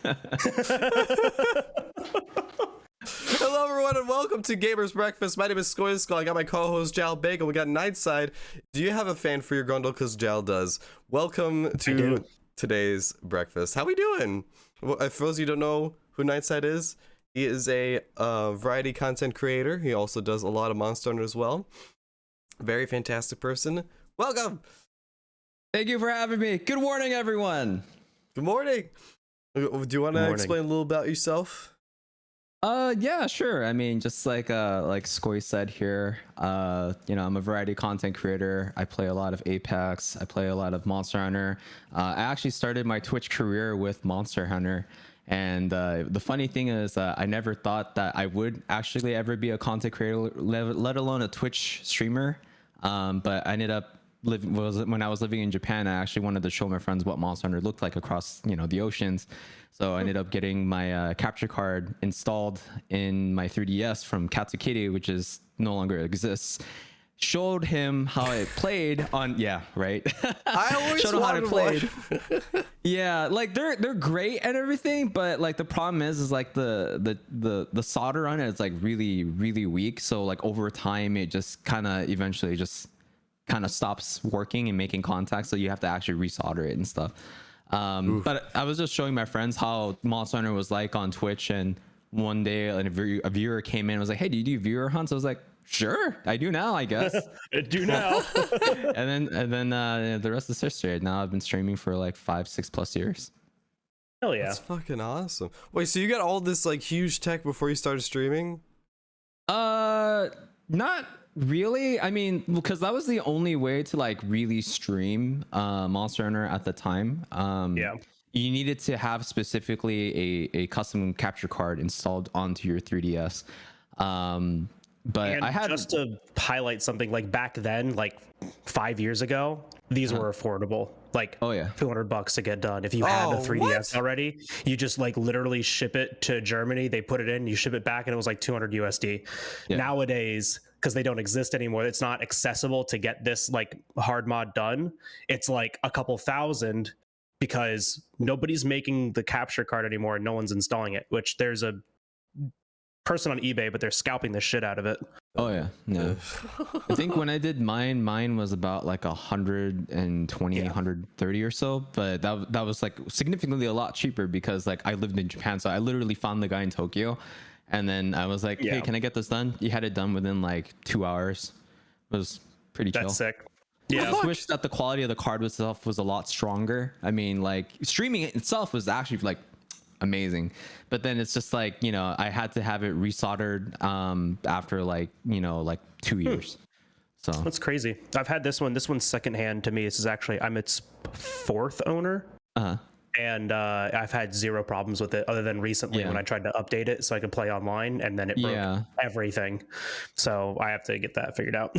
Hello, everyone, and welcome to Gamers Breakfast. My name is SkojSkull. I got my co-host Jalbagel. We got NightSide. Do you have a fan for your Grundle? Because Jal does. Welcome to today's breakfast. How we doing? Well, for those of you who don't know who NightSide is, he is a variety content creator. He also does a lot of Monster Hunter as well. Very fantastic person. Welcome. Thank you for having me. Good morning, everyone. Good morning. Do you want to explain a little about yourself? Yeah, sure. I mean, just like Skoj said here, I'm a variety content creator. I play a lot of Apex. I play a lot of Monster Hunter. I actually started my Twitch career with Monster Hunter. And the funny thing is, I never thought that I would actually ever be a content creator, let alone a Twitch streamer. But I ended up when I was living in Japan, I actually wanted to show my friends what Monster Hunter looked like across, the oceans. So I ended up getting my capture card installed in my 3DS from Katsukiri, which is no longer exists. Showed him how it played on, yeah, right. I always showed him how it played. Yeah, like they're great and everything, but like the problem is like the solder on it is like really weak. So like over time, it just kind of eventually just kind of stops working and making contact, so you have to actually resolder it and stuff. But I was just showing my friends how Monster Hunter was like on Twitch, and one day a viewer came in and was like, hey, do you do viewer hunts? I was like, sure, I do now, I guess. I do now. and then the rest is history. Now I've been streaming for like 5-6+ years. Hell yeah. That's fucking awesome. Wait, so you got all this like huge tech before you started streaming? Not really. I mean, because that was the only way to like really stream Monster Hunter at the time. Yeah. You needed to have specifically a custom capture card installed onto your 3DS. But and I had just to highlight something, like back then, like 5 years ago, these were affordable. Like, oh yeah, $200 to get done. If you had a 3DS already, you just like literally ship it to Germany. They put it in, you ship it back, and it was like 200 USD. Yeah. Nowadays, because they don't exist anymore, it's not accessible to get this like hard mod done. It's like a couple thousand, because nobody's making the capture card anymore and no one's installing it, which there's a person on eBay, but they're scalping the shit out of it. Oh yeah, no. I think when I did mine was about like 120, 130 or so, but that was like significantly a lot cheaper because like I lived in Japan, so I literally found the guy in Tokyo, and then I was like, hey, can I get this done? He had it done within like 2 hours. It was pretty chill. That's sick. Yeah, I just wish that the quality of the card itself was a lot stronger. I mean, like streaming it itself was actually like amazing, but then it's just like, I had to have it resoldered after like 2 years. So that's crazy. I've had this one's secondhand to me. This is actually, I'm its fourth owner. And I've had zero problems with it, other than recently when I tried to update it so I could play online, and then it broke everything. So I have to get that figured out.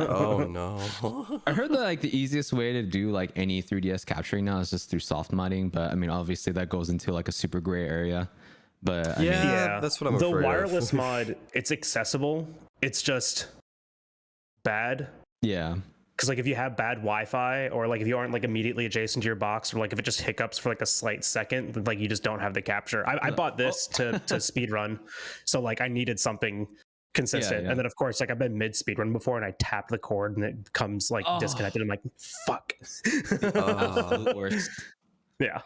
Oh no. I heard that like the easiest way to do like any 3DS capturing now is just through soft modding, but I mean obviously that goes into like a super gray area. But I mean, that's what I'm afraid of. The wireless of. mod, it's accessible. It's just bad. Yeah. Because like if you have bad Wi-Fi, or like if you aren't like immediately adjacent to your box, or like if it just hiccups for like a slight second, then like you just don't have the capture. I bought this to speed run, so like I needed something consistent. And then of course like I've been mid speed run before, and I tap the cord and it comes like disconnected. I'm like, fuck. Worst. Yeah.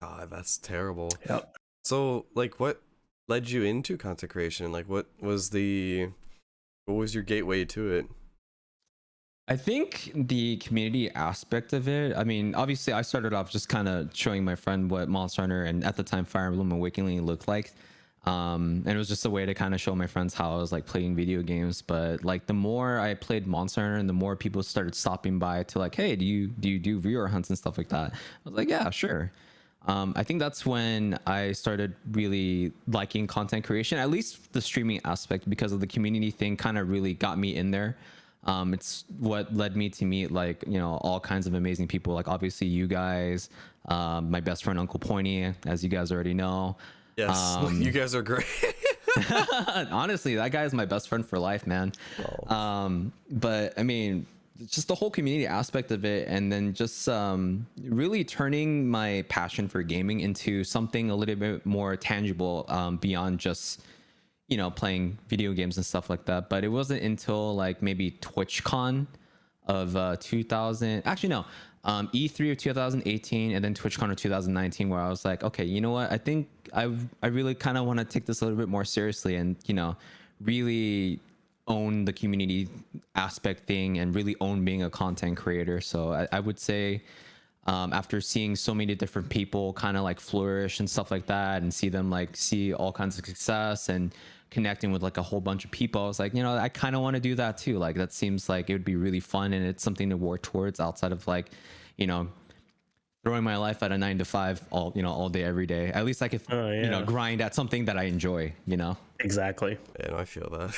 God, that's terrible. Yep. So like, what led you into content creation? Like, what was your gateway to it? I think the community aspect of it, I mean, obviously I started off just kind of showing my friend what Monster Hunter and at the time Fire Emblem Awakening looked like. And it was just a way to kind of show my friends how I was like playing video games. But like the more I played Monster Hunter and the more people started stopping by to like, hey, do you do viewer hunts and stuff like that? I was like, yeah, sure. I think that's when I started really liking content creation, at least the streaming aspect, because of the community thing kind of really got me in there. It's what led me to meet like, all kinds of amazing people, like obviously you guys, my best friend Uncle Pointy, as you guys already know. Yes, you guys are great. Honestly, that guy is my best friend for life, man. But I mean, just the whole community aspect of it, and then just really turning my passion for gaming into something a little bit more tangible, beyond just playing video games and stuff like that. But it wasn't until like maybe TwitchCon of 2000, actually no, E3 of 2018, and then TwitchCon of 2019, where I was like, okay, you know what, I think I really kind of want to take this a little bit more seriously, and really own the community aspect thing, and really own being a content creator. So I would say, after seeing so many different people kind of like flourish and stuff like that, and see them like see all kinds of success and connecting with like a whole bunch of people, I was like, I kind of want to do that too. Like that seems like it would be really fun, and it's something to work towards outside of like, throwing my life at a 9 to 5 all day every day. At least I could grind at something that I enjoy. Exactly. And I feel that.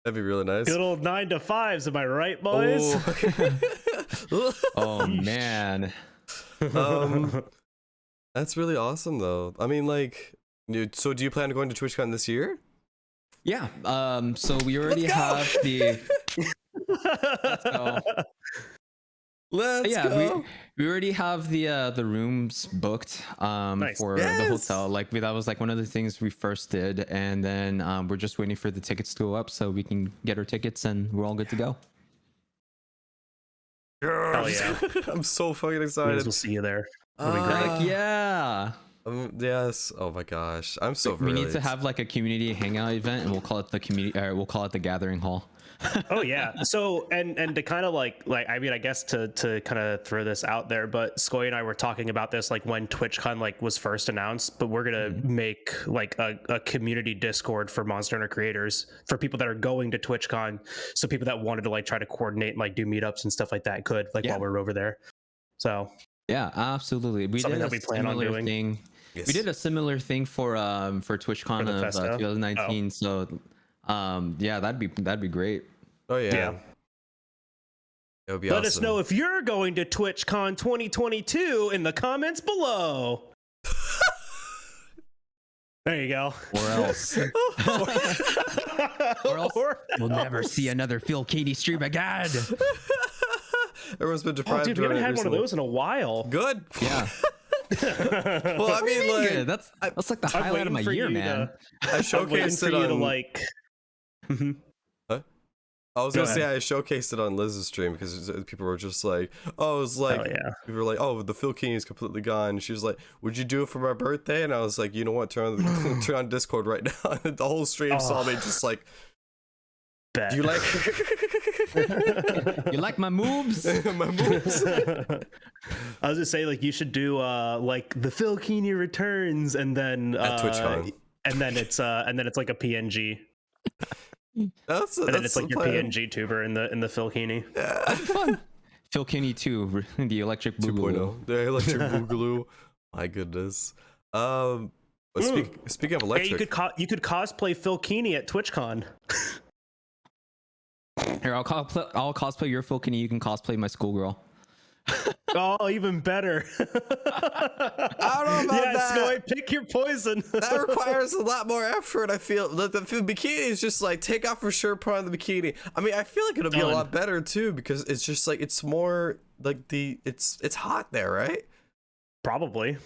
That'd be really nice. Good old 9 to 5s, am I right, boys? Oh man. That's really awesome though. I mean, like, so do you plan on going to TwitchCon this year? Yeah. So we already have the. Let's go. Let's go. We already have the rooms booked Nice. for the hotel. Like that was like one of the things we first did, and then we're just waiting for the tickets to go up so we can get our tickets, and we're all good to go. Hell yeah. I'm so fucking excited. We'll see you there. It'll be great. Heck yeah. Yes. Oh my gosh. I'm so. We need to have like a community hangout event, and we'll call it the community. We'll call it the Gathering Hall. Oh yeah. So and to kind of like I mean, I guess to kind of throw this out there, but Skoy and I were talking about this like when TwitchCon like was first announced, but we're gonna make like a community Discord for Monster Hunter creators for people that are going to TwitchCon, so people that wanted to like try to coordinate and like do meetups and stuff like that could while we're over there. So yeah, absolutely. We something did that we plan on doing. Thing. Yes. We did a similar thing for TwitchCon of 2019. So yeah, that'd be great. Oh yeah. It would be awesome. Let us know if you're going to TwitchCon 2022 in the comments below. There you go. Or else. Or else we'll never see another Phil Katie stream again. Everyone's been deprived. Dude, we haven't had one of those in a while. Good. Yeah. Well, I mean, like, that's like the highlight of my year, man. I showcased it on like. Huh? I was gonna say I showcased it on Liz's stream because people were just like, "Oh, it was like," people were like, "Oh, the Phil King is completely gone." She was like, "Would you do it for my birthday?" And I was like, "You know what? Turn on Discord right now." And the whole stream saw me just like. Do you like? You like my moves? My moves. I was gonna say like you should do like the Phil Keeney returns, and then at TwitchCon, and then it's like a PNG. And then it's like your PNG tuber in the Phil Keeney. Yeah. That'd be fun. Phil Kinney 2, the electric boogaloo. The electric boogaloo. My goodness. Speaking of electric, hey, you could cosplay Phil Keeney at TwitchCon. Here, I'll cosplay your Phil Kinney. You can cosplay my schoolgirl. Oh, even better. I don't know about that. Go ahead, pick your poison. That requires a lot more effort. I feel the bikini is just like take off your shirt, put on the bikini. I mean, I feel like it'll be a lot better too because it's just like it's more like it's hot there, right? Probably.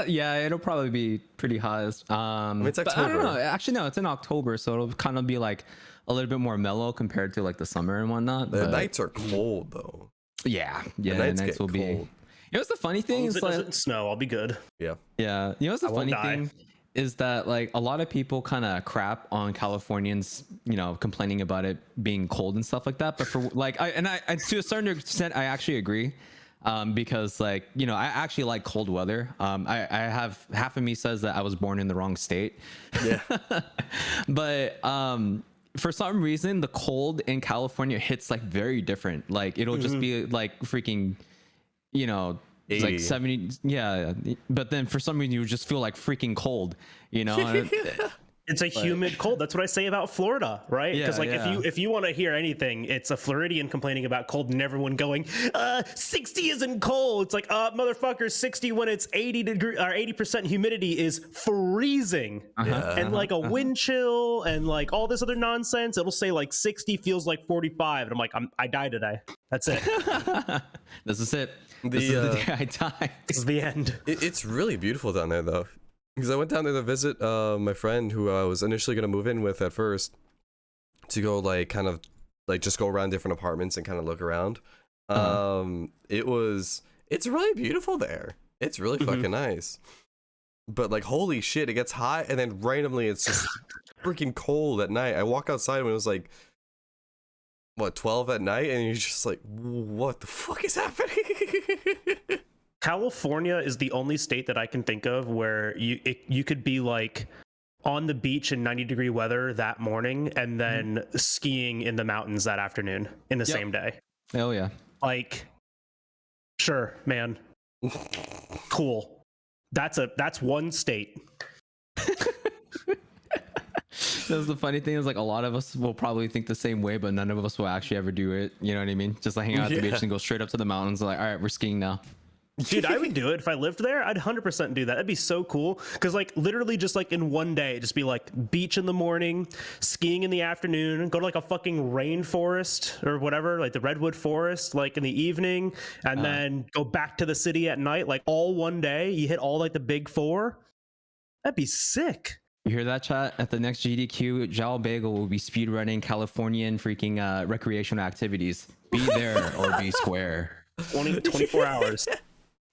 Yeah, it'll probably be pretty hot. I mean, it's October. I don't know. Actually, no, it's in October, so it'll kind of be like a little bit more mellow compared to like the summer and whatnot. The nights are cold though. Yeah, the nights will be. You know what's the funny thing is it doesn't snow, I'll be good. Yeah. You know what's the funny thing is that like a lot of people kind of crap on Californians, complaining about it being cold and stuff like that. But for like, I to a certain extent, I actually agree. Because like, I actually like cold weather. I have half of me says that I was born in the wrong state. Yeah. But for some reason, the cold in California hits like very different. Like it'll just be like freaking, it's like 70. Yeah. But then for some reason you just feel like freaking cold, And It's a humid cold. That's what I say about Florida, right? Because like if you want to hear anything, it's a Floridian complaining about cold and everyone going, 60 isn't cold. It's like, motherfucker, 60 when it's 80% humidity is freezing. And like a wind chill and like all this other nonsense, it'll say like 60 feels like 45. And I'm like, I die today. That's it. This is it. This is the day I die. This is the end. It's really beautiful down there though. Because I went down there to visit my friend who I was initially going to move in with at first to go like kind of like just go around different apartments and kind of look around. It's really beautiful there. It's really fucking nice. But like, holy shit, it gets hot and then randomly it's just freaking cold at night. I walk outside when it was like, what, 12 at night? And you're just like, what the fuck is happening? California is the only state that I can think of where you could be like on the beach in 90-degree weather that morning and then skiing in the mountains that afternoon in the same day. Oh yeah. Like, sure, man. Cool. That's one state. That's the funny thing is like a lot of us will probably think the same way, but none of us will actually ever do it. You know what I mean? Just like hang out at the beach and go straight up to the mountains. Like, all right, we're skiing now. Dude, I would do it if I lived there. I'd 100% do that. That'd be so cool. Because like literally just like in one day, just be like beach in the morning, skiing in the afternoon, go to like a fucking rainforest or whatever, like the redwood forest, like in the evening, and then go back to the city at night, like all one day. You hit all like the big four. That'd be sick. You hear that, chat? At the next GDQ, Jalbagel will be speedrunning Californian freaking recreational activities. Be there or be square. 24 hours.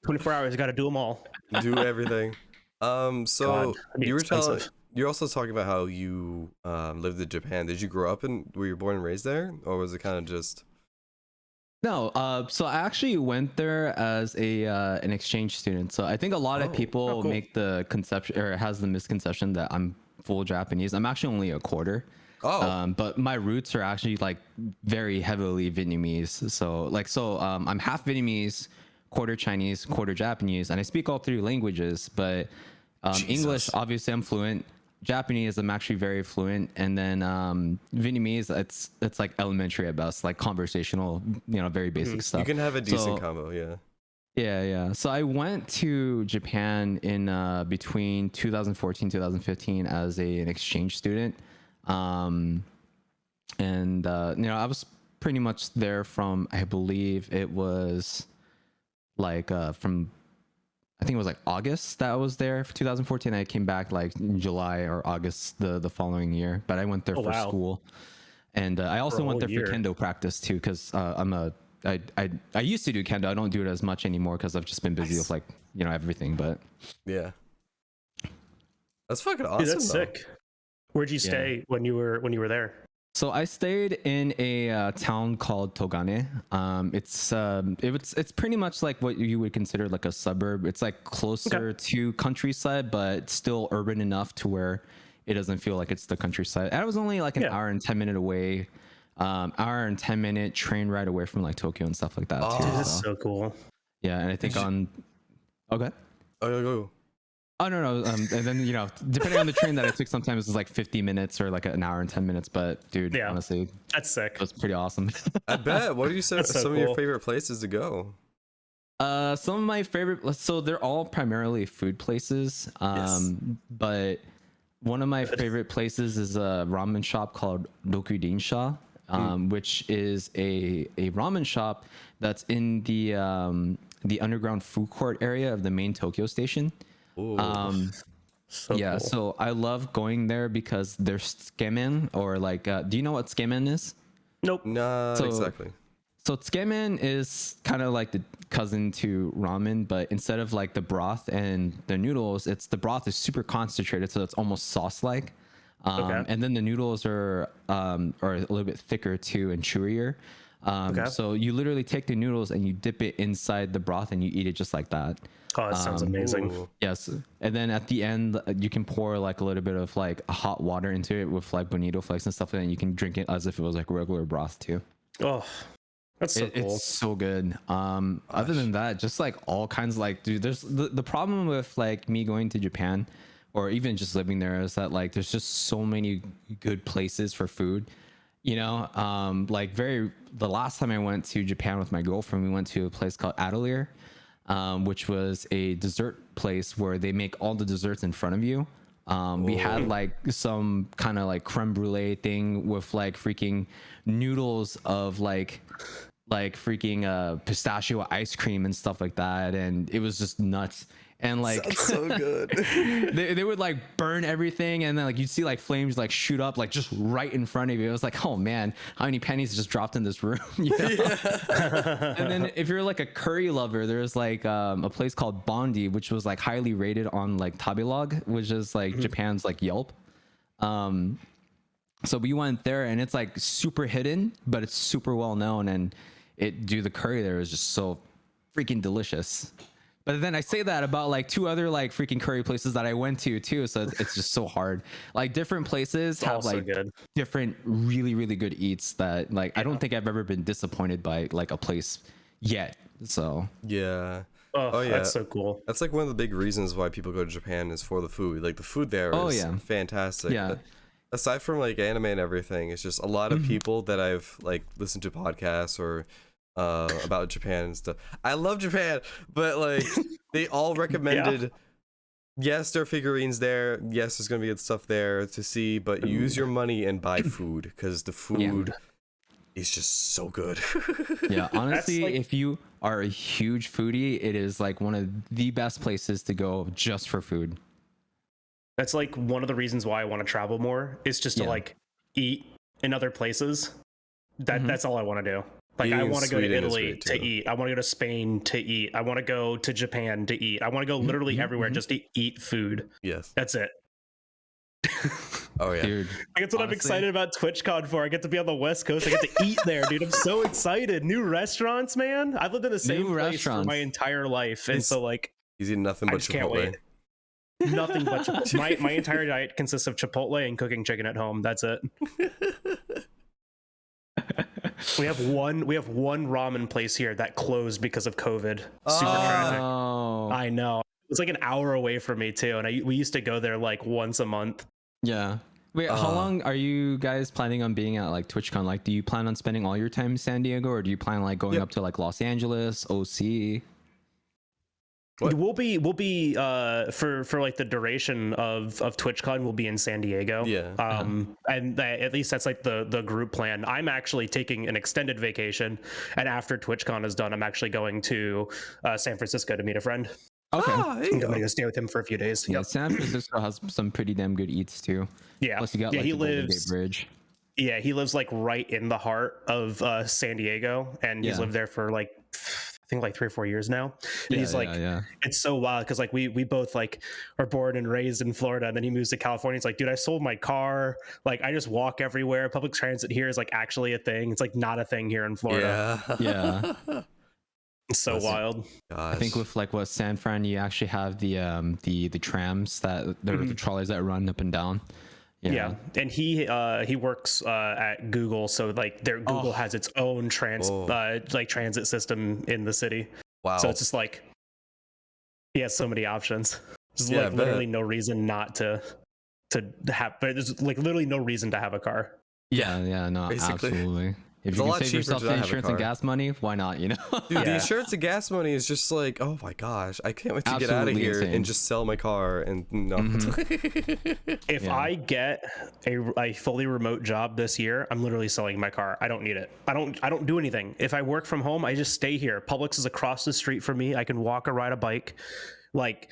24 hours, you got to do them all. Do everything. So God, you're also talking about how you lived in Japan. Did you grow up were you born and raised there, or was it kind of just? No, so I actually went there as an exchange student. So I think a lot of people cool. make the conception or has the misconception that I'm full Japanese. I'm actually only a quarter. But my roots are actually like very heavily Vietnamese. So I'm half Vietnamese, quarter Chinese, quarter Japanese, and I speak all three languages. But English, obviously, I'm fluent. Japanese, I'm actually very fluent, and then Vietnamese, it's like elementary at best, like conversational, very basic stuff. You can have a decent combo, yeah. Yeah. So I went to Japan in between 2014 2015 as an exchange student, and I was pretty much there from, I believe it was like from, I think it was like August that I was there for 2014. I came back like in July or August the following year, but I went there for school, and I also went there for kendo practice too, because I used to do kendo. I don't do it as much anymore because I've just been busy with like everything. But yeah, that's fucking awesome. Dude, that's sick. Where'd you stay when you were there? So I stayed in a town called Togane. It's pretty much like what you would consider like a suburb. It's like closer to countryside, but still urban enough to where it doesn't feel like it's the countryside. And I was only like an hour and 10 minute away, hour and 10 minute train ride away from like Tokyo and stuff like that. Oh, that's so cool. Yeah, and I think okay. Oh, Oh no, and then depending on the train that I took, sometimes it's like 50 minutes or like an hour and 10 minutes. But dude, honestly, that's sick. It was pretty awesome. I bet. What are you some of your favorite places to go? Some of my favorite, so they're all primarily food places. But one of my favorite places is a ramen shop called Dokurinsha, which is a ramen shop that's in the underground food court area of the main Tokyo station. Cool. So I love going there because there's tsukemen, or like do you know what tsukemen is? Nope. Not exactly. So tsukemen is kind of like the cousin to ramen, but instead of like the broth and the noodles, the broth is super concentrated, so it's almost sauce like. And then the noodles are a little bit thicker too and chewier. So you literally take the noodles and you dip it inside the broth and you eat it just like that. Oh, that sounds amazing. Yes. And then at the end, you can pour like a little bit of like hot water into it with like bonito flakes and stuff, and then you can drink it as if it was like regular broth too. Oh, that's so cool. It's so good. Other than that, just like all kinds of like, dude, there's the problem with like me going to Japan or even just living there, is that like there's just so many good places for food. Like the last time I went to Japan with my girlfriend, we went to a place called Atelier, which was a dessert place where they make all the desserts in front of you. We had like some kind of like creme brulee thing with like freaking noodles of like freaking pistachio ice cream and stuff like that, and it was just nuts. And like Sounds so good. they would like burn everything, and then like you'd see like flames like shoot up like just right in front of you. It was like, oh man, how many pennies just dropped in this room? And then if you're like a curry lover, there's like a place called Bondi, which was like highly rated on like Tabelog, which is like Japan's like Yelp. So we went there, and it's like super hidden, but it's super well known, and the curry there is just so freaking delicious. But then I say that about like 2 other like freaking curry places that I went to too. So it's just so hard. Like different places have like different really, really good eats that like I don't think I've ever been disappointed by like a place yet. So yeah. Oh yeah, that's so cool. That's like one of the big reasons why people go to Japan is for the food. Like the food there is fantastic. Yeah. But aside from like anime and everything, it's just a lot of people that I've like listened to podcasts or about Japan and stuff. I love Japan, but like they all recommended yes, there are figurines there, yes, there's gonna be stuff there to see, but use your money and buy food, because the food is just so good. Yeah, honestly, like, if you are a huge foodie, it is like one of the best places to go just for food. That's like one of the reasons why I want to travel more, is just to like eat in other places. That's all I want to do. Like I want to go to Italy to eat. I want to go to Spain to eat. I want to go to Japan to eat. I want to go literally everywhere just to eat food. Yes. That's it. Oh yeah. Dude, that's what I'm excited about TwitchCon for. I get to be on the West Coast. I get to eat there, dude. I'm so excited. New restaurants, man. I've lived in the same place for my entire life. And so like he's eating nothing but Chipotle. Can't wait. Nothing but Chipotle. My entire diet consists of Chipotle and cooking chicken at home. That's it. We have one ramen place here that closed because of COVID. Super tragic. I know. It's like an hour away from me too, and we used to go there like once a month. Yeah. Wait, how long are you guys planning on being at like TwitchCon? Like, do you plan on spending all your time in San Diego, or do you plan like going up to like Los Angeles, OC? What? We'll be for like the duration of TwitchCon, we'll be in San Diego. Yeah. And at least that's like the group plan. I'm actually taking an extended vacation, and after TwitchCon is done, I'm actually going to San Francisco to meet a friend. Okay. I'm going to stay with him for a few days. Yeah, San Francisco has some pretty damn good eats too. Yeah. Plus you got like he the Golden lives Gate Bridge. Yeah, he lives like right in the heart of San Diego, and he's lived there for like I think like 3 or 4 years now. And he's like, it's so wild because like we both like are born and raised in Florida, and then he moves to California. He's like, dude, I sold my car. Like I just walk everywhere. Public transit here is like actually a thing. It's like not a thing here in Florida. Yeah. It's so wild. I think with like what San Fran, you actually have the trams that the trolleys that run up and down. Yeah, and he works at Google, so like Google has its own transit system in the city. Wow. So it's just like he has so many options. There's like literally no reason not to have, but there's like literally no reason to have a car. Yeah, no, basically. Absolutely. If you can save yourself the insurance and gas money, why not? You know, dude, the insurance and gas money is just like, oh my gosh, I can't wait to get out of here and just sell my car and no. If I get a fully remote job this year, I'm literally selling my car. I don't need it. I don't do anything. If I work from home, I just stay here. Publix is across the street from me. I can walk or ride a bike. Like,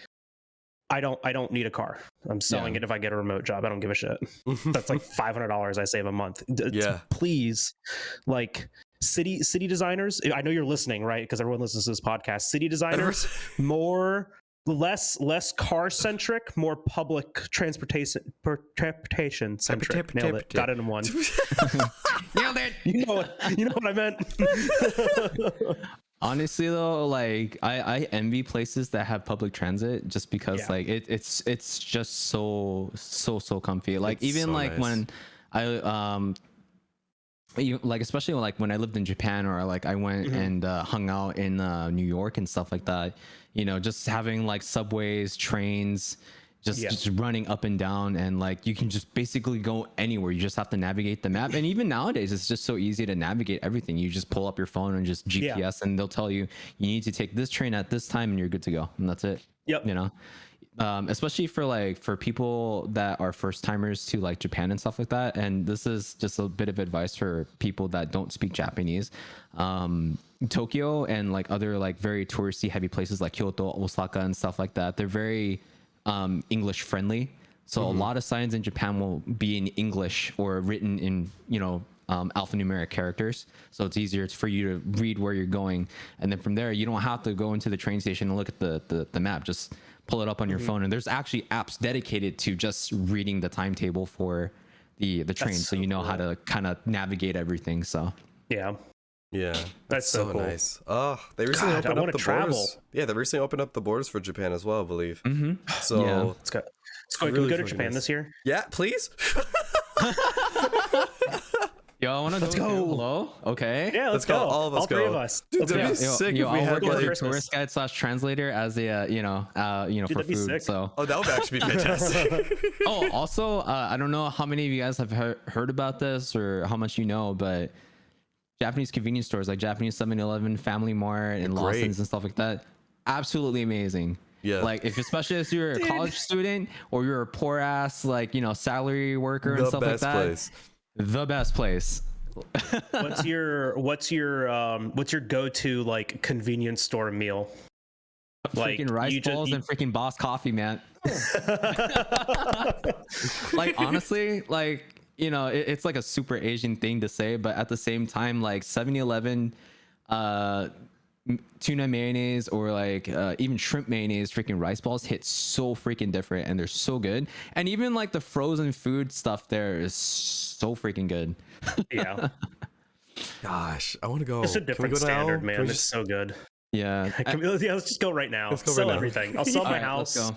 I don't need a car. I'm selling it if I get a remote job. I don't give a shit. That's like $500 I save a month. Please, like city designers. I know you're listening, right? Because everyone listens to this podcast. City designers, less car centric, more public transportation centric. Nailed it. Got it in one. Nailed it. You know what I meant. Honestly though, like I envy places that have public transit just because like it's just so comfy. Like it's even so like nice. When I like especially like when I lived in Japan, or like I went and hung out in New York and stuff like that, you know, just having like subways, trains, just running up and down, and like you can just basically go anywhere. You just have to navigate the map. And even nowadays it's just so easy to navigate everything. You just pull up your phone and just GPS, and they'll tell you you need to take this train at this time and you're good to go, and that's it. Yep. You know, especially for people that are first timers to like Japan and stuff like that. And this is just a bit of advice for people that don't speak Japanese. Tokyo and like other like very touristy heavy places like Kyoto, Osaka and stuff like that, they're very English friendly. So a lot of signs in Japan will be in English or written in, you know, alphanumeric characters. So it's easier for you to read where you're going. And then from there, you don't have to go into the train station and look at the map. Just pull it up on your phone. And there's actually apps dedicated to just reading the timetable for the train. So you know how to kind of navigate everything. So yeah. Yeah, that's so cool. Nice. Oh, they recently opened up the borders. Yeah, they recently opened up the borders for Japan as well, I believe. So yeah. Let's go. Can we go to Japan this year? Yeah, please. Yo, I want to go. Hello? Okay. Yeah, let's go. All of us go. All 3 of us. Dude, that'd be sick if we I'll had work as like a tourist guide / translator as a Dude, for that'd be food. sick. So. Oh, that would actually be fantastic. Oh, also, I don't know how many of you guys have heard about this or how much you know, but Japanese convenience stores like Japanese 7-Eleven, Family Mart, and Lawson's and stuff like that, absolutely amazing. Yeah. Like especially if you're a college student or you're a poor ass like salary worker and stuff like that. Place. The best place. What's your go-to like convenience store meal? Freaking rice balls and freaking Boss coffee, man. Like honestly, like it's like a super Asian thing to say, but at the same time, like 7-Eleven tuna mayonnaise or like even shrimp mayonnaise freaking rice balls hit so freaking different, and they're so good. And even like the frozen food stuff there is so freaking good. Yeah. Gosh, I want to go. It's a different standard, man. It's so good. Yeah. Let's just go right now. Let's go sell everything. I'll sell my house.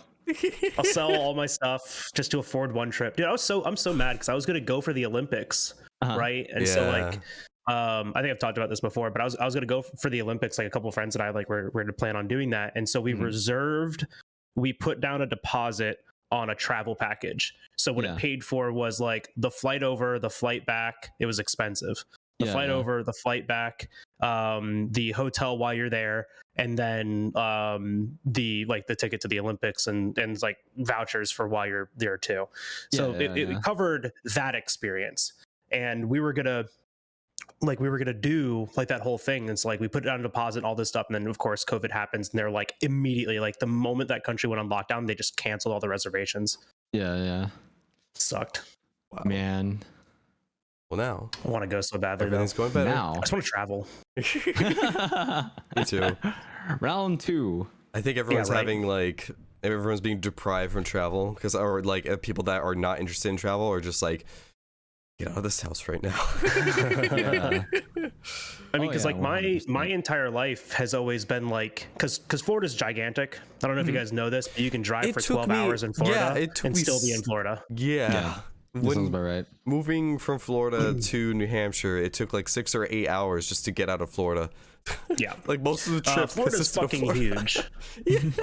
I'll sell all my stuff just to afford one trip. Dude, I'm so mad because I was gonna go for the Olympics, right? And so like I think I've talked about this before, but I was gonna go for the Olympics. Like a couple of friends and I like were to plan on doing that. And so we we put down a deposit on a travel package. So what it paid for was like the flight over, the flight back. It was expensive. The flight over, the flight back, the hotel while you're there, and then the ticket to the Olympics and like vouchers for while you're there too. So it covered that experience, and we were gonna do like that whole thing. And so like we put it on a deposit, all this stuff, and then of course COVID happens, and they're like immediately, like the moment that country went on lockdown, they just canceled all the reservations. Yeah. Sucked. Wow. Man. Well, now I want to go so badly. Everything's going better. Now I just want to travel. Me too. Round 2. I think everyone's having like everyone's being deprived from travel because or like people that are not interested in travel are just like, get out of this house right now. I mean, because like my entire life has always been like, because Florida's gigantic. I don't know if you guys know this, but you can drive for 12 hours in Florida and still be in Florida. Yeah. Sounds about right. Moving from Florida to New Hampshire, it took like 6 or 8 hours just to get out of Florida. Yeah. Like most of the trip Florida's fucking huge.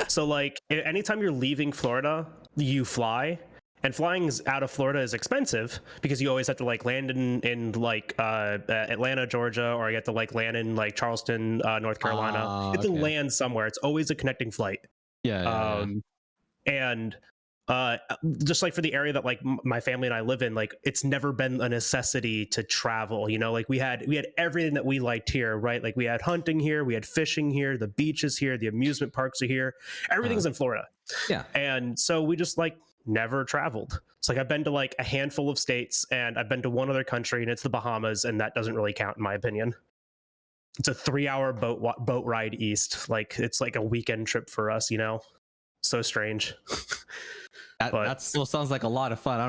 So like anytime you're leaving Florida, you fly. And flying out of Florida is expensive because you always have to like land in like Atlanta, Georgia, or you have to like land in like Charleston, North Carolina. You have to land somewhere. It's always a connecting flight. And just like for the area that like my family and I live in, like it's never been a necessity to travel. Like we had everything that we liked here, right? Like we had hunting here, we had fishing here, the beaches here, the amusement parks are here. Everything's in Florida. Yeah. And so we just like never traveled. It's like I've been to like a handful of states and I've been to one other country, and it's the Bahamas, and that doesn't really count in my opinion. It's a 3-hour boat ride east. Like it's like a weekend trip for us, so strange. That still sounds like a lot of fun. I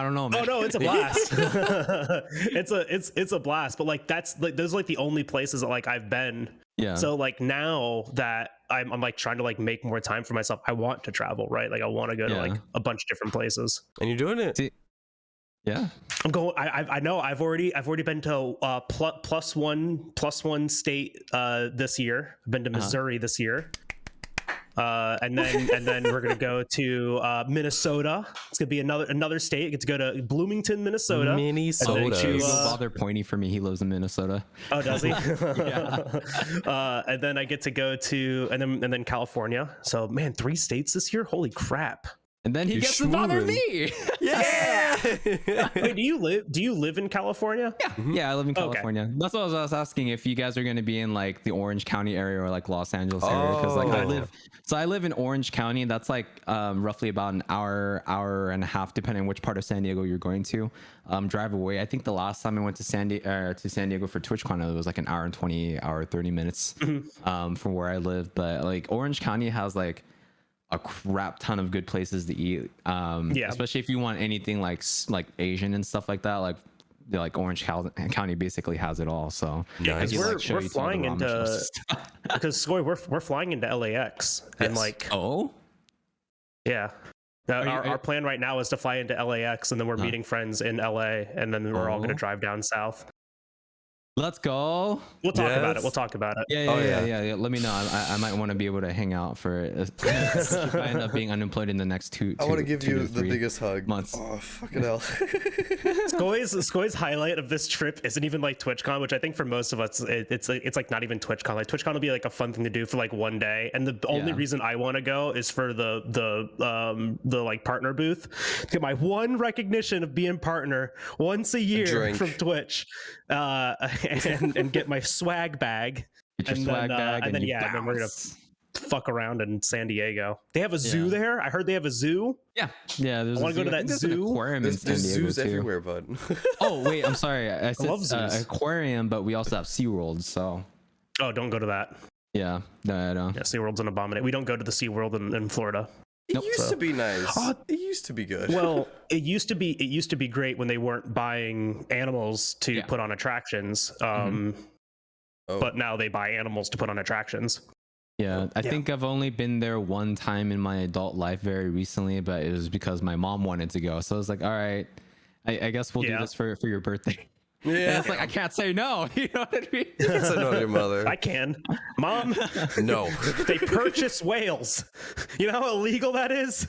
don't know, man. Oh no, it's a blast. it's a blast. But like those are like the only places that like I've been. Yeah. So like now that I'm like trying to like make more time for myself, I want to travel, right? Like I want to go to like a bunch of different places. And you're doing it. Yeah. I'm going. I know. I've already been to plus one state this year. I've been to Missouri this year. and then we're gonna go to Minnesota. It's gonna be another state. I get to go to Bloomington, Minnesota. Minnesota. Don't bother pointing for me. He lives in Minnesota. Oh, does he? Yeah. And then I get to go to and then California. So man, 3 states this year. Holy crap! And then he gets to bother me. Yeah. Wait, do you live in California? Yeah, I live in California. Okay. That's what I was asking, if you guys are going to be in like the Orange County area or like Los Angeles area, because like I live in Orange County. That's like roughly about an hour and a half, depending on which part of San Diego you're going to. Drive away. I think the last time I went to San Diego for TwitchCon, it was like an hour and 30 minutes from where I live. But like Orange County has like a crap ton of good places to eat, especially if you want anything like Asian and stuff like that. Like Orange County basically has it all. So because we're flying into because Skoy, we're flying into LAX and our plan right now is to fly into LAX, and then we're meeting friends in LA, and then we're all going to drive down south. Let's go. We'll talk about it. We'll talk about it. Yeah. Let me know. I might want to be able to hang out for it. If I end up being unemployed in the next two. I want to give you the biggest hug. Months. Oh, fucking hell. Skoy's highlight of this trip isn't even like TwitchCon, which I think for most of us it's like not even TwitchCon. Like TwitchCon will be like a fun thing to do for like one day, and the only reason I want to go is for the like partner booth to get my one recognition of being partner once a year from Twitch. And get my swag bag. And then we're gonna fuck around in San Diego. They have a zoo there. I heard they have a zoo. Yeah. I want to go to that zoo. Aquarium in San Diego zoos too. everywhere, bud. Oh wait, I'm sorry. I said love zoos. aquarium, but we also have SeaWorld. So. Oh, don't go to that. Yeah. No, I don't. Yeah, SeaWorld's an abomination. We don't go to the SeaWorld in Florida. It used to be nice. It used to be good. Well, it used to be great when they weren't buying animals to put on attractions. But now they buy animals to put on attractions. Yeah, I think I've only been there one time in my adult life very recently, but it was because my mom wanted to go. So I was like, all right, I guess we'll do this for your birthday. Yeah, and it's like I can't say no. You know what I mean? You can say no to your mother. I can, Mom. No. They purchase whales. You know how illegal that is?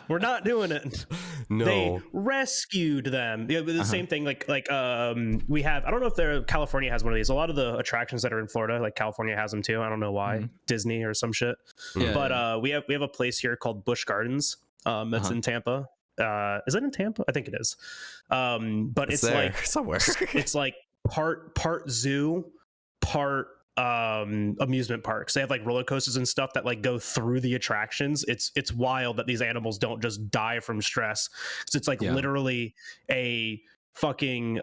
We're not doing it. No. They rescued them. The same thing. Like we have. I don't know if California has one of these. A lot of the attractions that are in Florida, like California has them too. I don't know why. Disney or some shit. Yeah, but we have a place here called Busch Gardens. That's in Tampa. Is it in Tampa? I think it is. But it's there, like somewhere. It's like part zoo, part amusement parks. They have like roller coasters and stuff that like go through the attractions. It's wild that these animals don't just die from stress. So it's like literally a fucking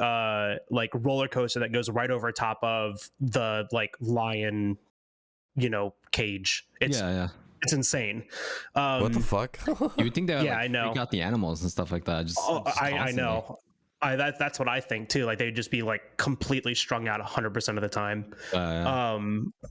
like roller coaster that goes right over top of the like lion, cage. It's insane. What the fuck? You would think that I know. freak out the animals and stuff like that. I know. That's what I think too. Like they'd just be like completely strung out 100% of the time.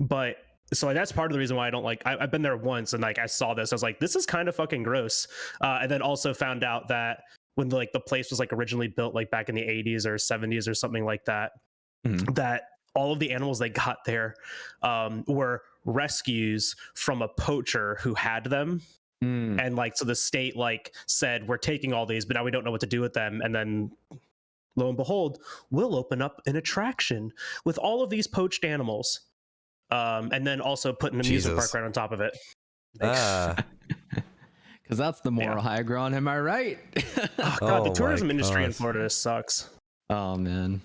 But so that's part of the reason why I don't like. I've been there once and like I saw this. I was like, this is kind of fucking gross. And then also found out that when the place was like originally built like back in the 80s or 70s or something like that, that all of the animals they got there were rescues from a poacher who had them. And like, so the state like said, we're taking all these, but now we don't know what to do with them. And then lo and behold, we'll open up an attraction with all of these poached animals. And then also put an amusement park right on top of it. Because that's the moral high ground. Am I right? Oh God, the tourism industry in Florida sucks. Oh man.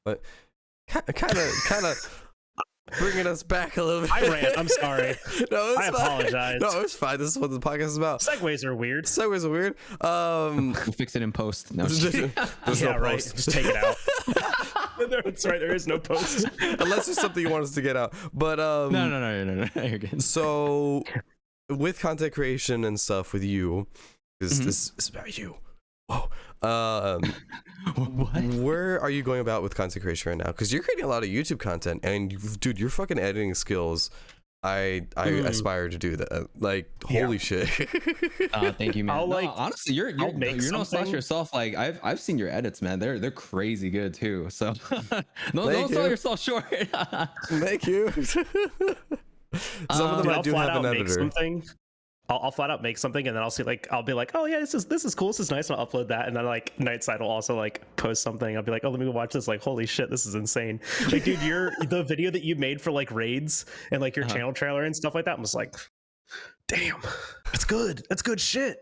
But kind of bringing us back a little bit. I ran. I'm sorry. No, it's I fine. apologize. No, it's fine. This is what the podcast is about. Segues are weird. We'll fix it in post. No, there's no right. post. Just take it out. That's right. There is no post unless there's something you want us to get out. But no. You're good. So with content creation and stuff with you, because this is about you. Whoa. What? Where are you going about with content creation right now? Because you're creating a lot of YouTube content, and dude, your fucking editing skills, I aspire to do that. Like, holy shit. Thank you, man. Honestly, you're no slouch yourself. Like, I've seen your edits, man. They're crazy good too. So don't sell yourself short. Thank you. Some of them Dude, I I'll do flat have an out make editor. something. I'll flat out make something, and then I'll see like I'll be like, oh yeah, this is cool, this is nice, and I'll upload that, and then like NightSide will also like post something. I'll be like, oh, let me go watch this. Like, holy shit, this is insane. Like, dude, the video that you made for like raids and like your channel trailer and stuff like that, I was like, damn, that's good. That's good shit.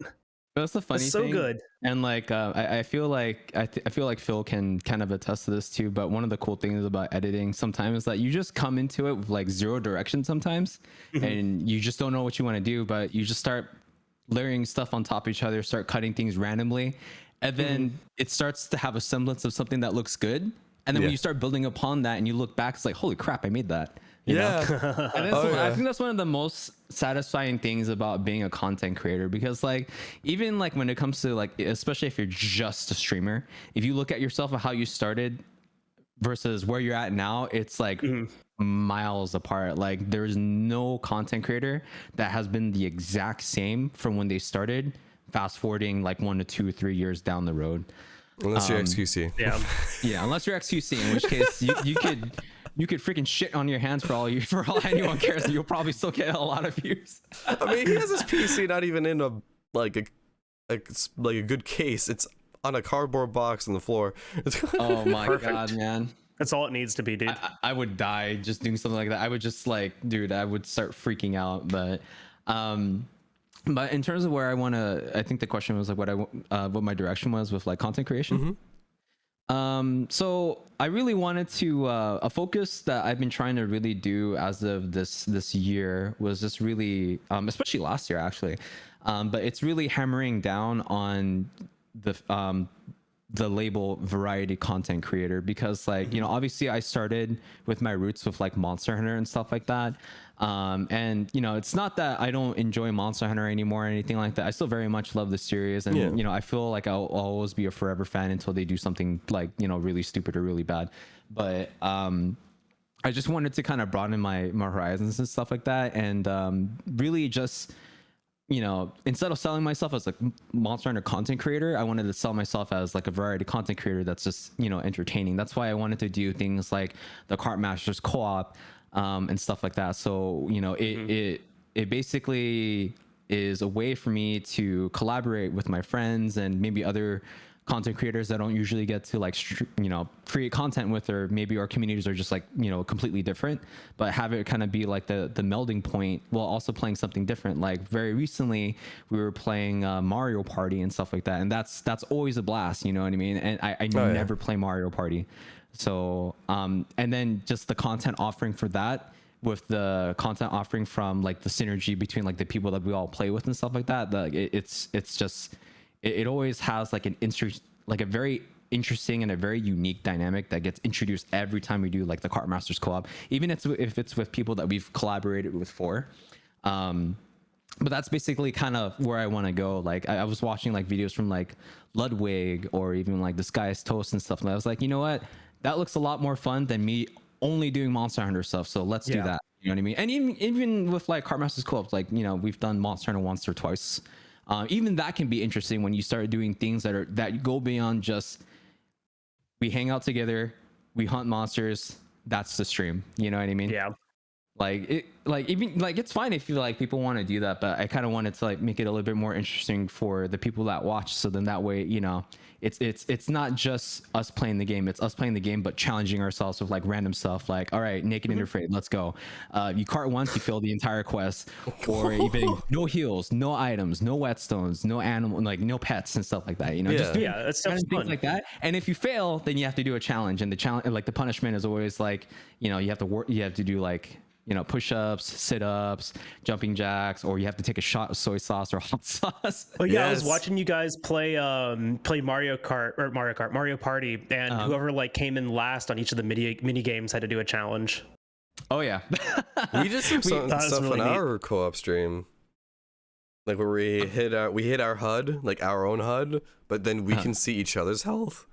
That's the funny That's so thing. good. And like I feel like I feel like Phil can kind of attest to this too. But one of the cool things about editing sometimes is that you just come into it with like zero direction sometimes, and you just don't know what you want to do. But you just start layering stuff on top of each other, start cutting things randomly, and then it starts to have a semblance of something that looks good. And then when you start building upon that, and you look back, it's like, holy crap, I made that. You know? And I think that's one of the most satisfying things about being a content creator, because like even like when it comes to like, especially if you're just a streamer, if you look at yourself and how you started versus where you're at now, it's like miles apart. Like there's no content creator that has been the exact same from when they started, fast forwarding like 1 to 2 3 years down the road. Unless you're XQC. Yeah. Unless you're XQC, in which case you could freaking shit on your hands for all anyone cares, and you'll probably still get a lot of views. I mean, he has his PC not even in a good case. It's on a cardboard box on the floor. Oh my god, man. That's all it needs to be, dude. I would die just doing something like that. I would just like, dude, I would start freaking out. But in terms of where I think the question was like what my direction was with like content creation. So I really wanted to a focus that I've been trying to really do as of this year was just really especially last year actually, but it's really hammering down on the label variety content creator, because like obviously I started with my roots with like Monster Hunter and stuff like that, and it's not that I don't enjoy Monster Hunter anymore or anything like that. I still very much love the series, and I feel like I'll always be a forever fan until they do something like really stupid or really bad. But I just wanted to kind of broaden my horizons and stuff like that, and really just instead of selling myself as like Monster Hunter content creator, I wanted to sell myself as like a variety content creator that's just entertaining. That's why I wanted to do things like the Kart Masters co-op and stuff like that. So it basically is a way for me to collaborate with my friends and maybe other content creators that don't usually get to like create content with, or maybe our communities are just like completely different, but have it kind of be like the melding point while also playing something different. Like very recently we were playing Mario Party and stuff like that, and that's always a blast, you know what I mean? And I never play Mario Party, so and then just the content offering for that with the content offering from like the synergy between like the people that we all play with and stuff like that, it's just it always has like a very interesting and a very unique dynamic that gets introduced every time we do like the Kart Masters co-op, even if it's with people that we've collaborated with for. But that's basically kind of where I want to go. Like I was watching like videos from like Ludwig or even like the Sky is Toast and stuff, and I was like, you know what, that looks a lot more fun than me only doing Monster Hunter stuff, so let's do that. You know what I mean? And even with like Kart Masters co-op, like we've done Monster Hunter once or twice. Even that can be interesting when you start doing things that go beyond just we hang out together, we hunt monsters, that's the stream. You know what I mean? Yeah. It's fine if you like people want to do that, but I kind of wanted to like make it a little bit more interesting for the people that watch. So then that way, it's not just us playing the game, it's us playing the game but challenging ourselves with like random stuff, like all right, naked interface, let's go. You cart once, you fill the entire quest, or even no heals, no items, no whetstones, no animal, like no pets and stuff like that. Just doing that's things like that. And if you fail, then you have to do a challenge, and the challenge, like the punishment is always like you have to do like push-ups, sit-ups, jumping jacks, or you have to take a shot of soy sauce or hot sauce. Oh yeah, I was watching you guys play Mario Party, and whoever like came in last on each of the mini games had to do a challenge. Oh yeah. We did some stuff really on neat. our co-op stream, like where we hit our HUD, like our own HUD, but then we can see each other's health.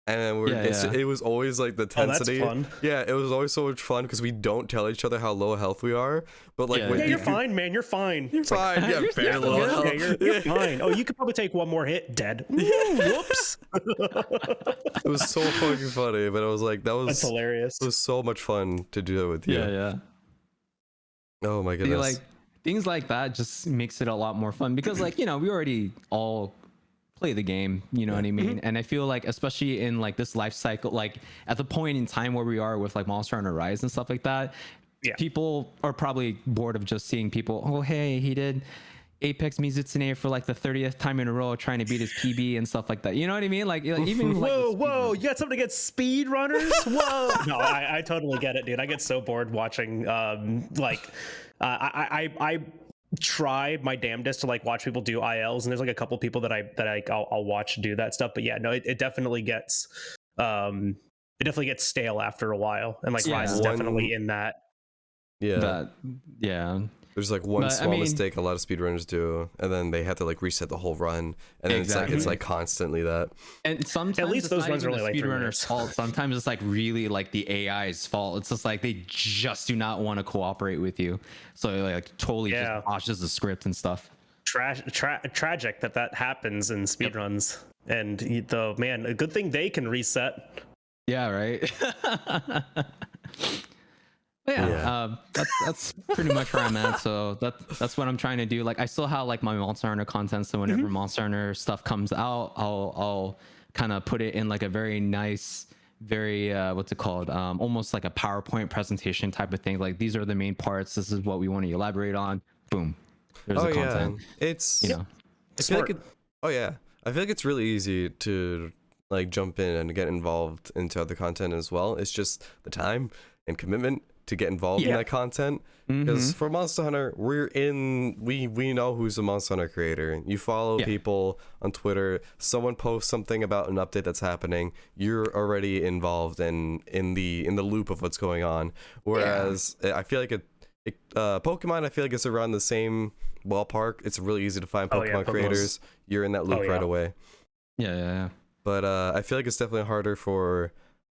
And it was always like the tensity. Oh, that's fun. Yeah, it was always so much fun because we don't tell each other how low health we are. But like, you're fine, man. You're fine. You're fine. Yeah, very low health. Yeah, you're fine. Oh, you could probably take one more hit, dead. Whoops. It was so fucking funny, but I was like, that's hilarious. It was so much fun to do it with you. Yeah. Oh my I feel like goodness. things like that just makes it a lot more fun because like, we already all play the game, you know what I mean? And I feel like especially in like this life cycle, like at the point in time where we are with like Monster Hunter Rise and stuff like that, Yeah. people are probably bored of just seeing people, oh hey, he did Apex Mizutsune for like the 30th time in a row trying to beat his PB and stuff like that. You know what I mean? Like even like Whoa, you got something against speedrunners? Whoa. No, I totally get it, dude. I get so bored watching I try my damnedest to like watch people do ILs, and there's like a couple people that I'll watch do that stuff. But yeah, no, it definitely gets stale after a while. And like Rise is definitely in that. Yeah. that, yeah. There's like one But, I small mean- mistake a lot of speedrunners do, and then they have to like reset the whole run, and then it's Exactly. like constantly that. And sometimes least it's those not runs even are the only like 3 speedrunner's minutes. fault. Sometimes it's like really like the AI's fault. It's just like they just do not want to cooperate with you, so it, like totally Yeah. just botches the script and stuff. Tragic that happens in speedruns. And a good thing they can reset. Yeah, right. But yeah, Yeah. that's pretty much where I'm at. So that's what I'm trying to do. Like I still have like my Monster Hunter content. So whenever Monster Hunter stuff comes out, I'll kind of put it in like a very nice, very what's it called? Almost like a PowerPoint presentation type of thing. Like these are the main parts. This is what we want to elaborate on. Boom. There's Oh the yeah, content. it's. You know. I feel like it. Oh yeah, I feel like it's really easy to like jump in and get involved into other content as well. It's just the time and commitment to get involved in that content. Because for Monster Hunter, we know who's a Monster Hunter creator. You follow people on Twitter. Someone posts something about an update that's happening. You're already involved in the loop of what's going on. Whereas I feel like Pokemon, I feel like it's around the same ballpark. It's really easy to find Pokemon creators. You're in that loop right away. Yeah. But I feel like it's definitely harder for,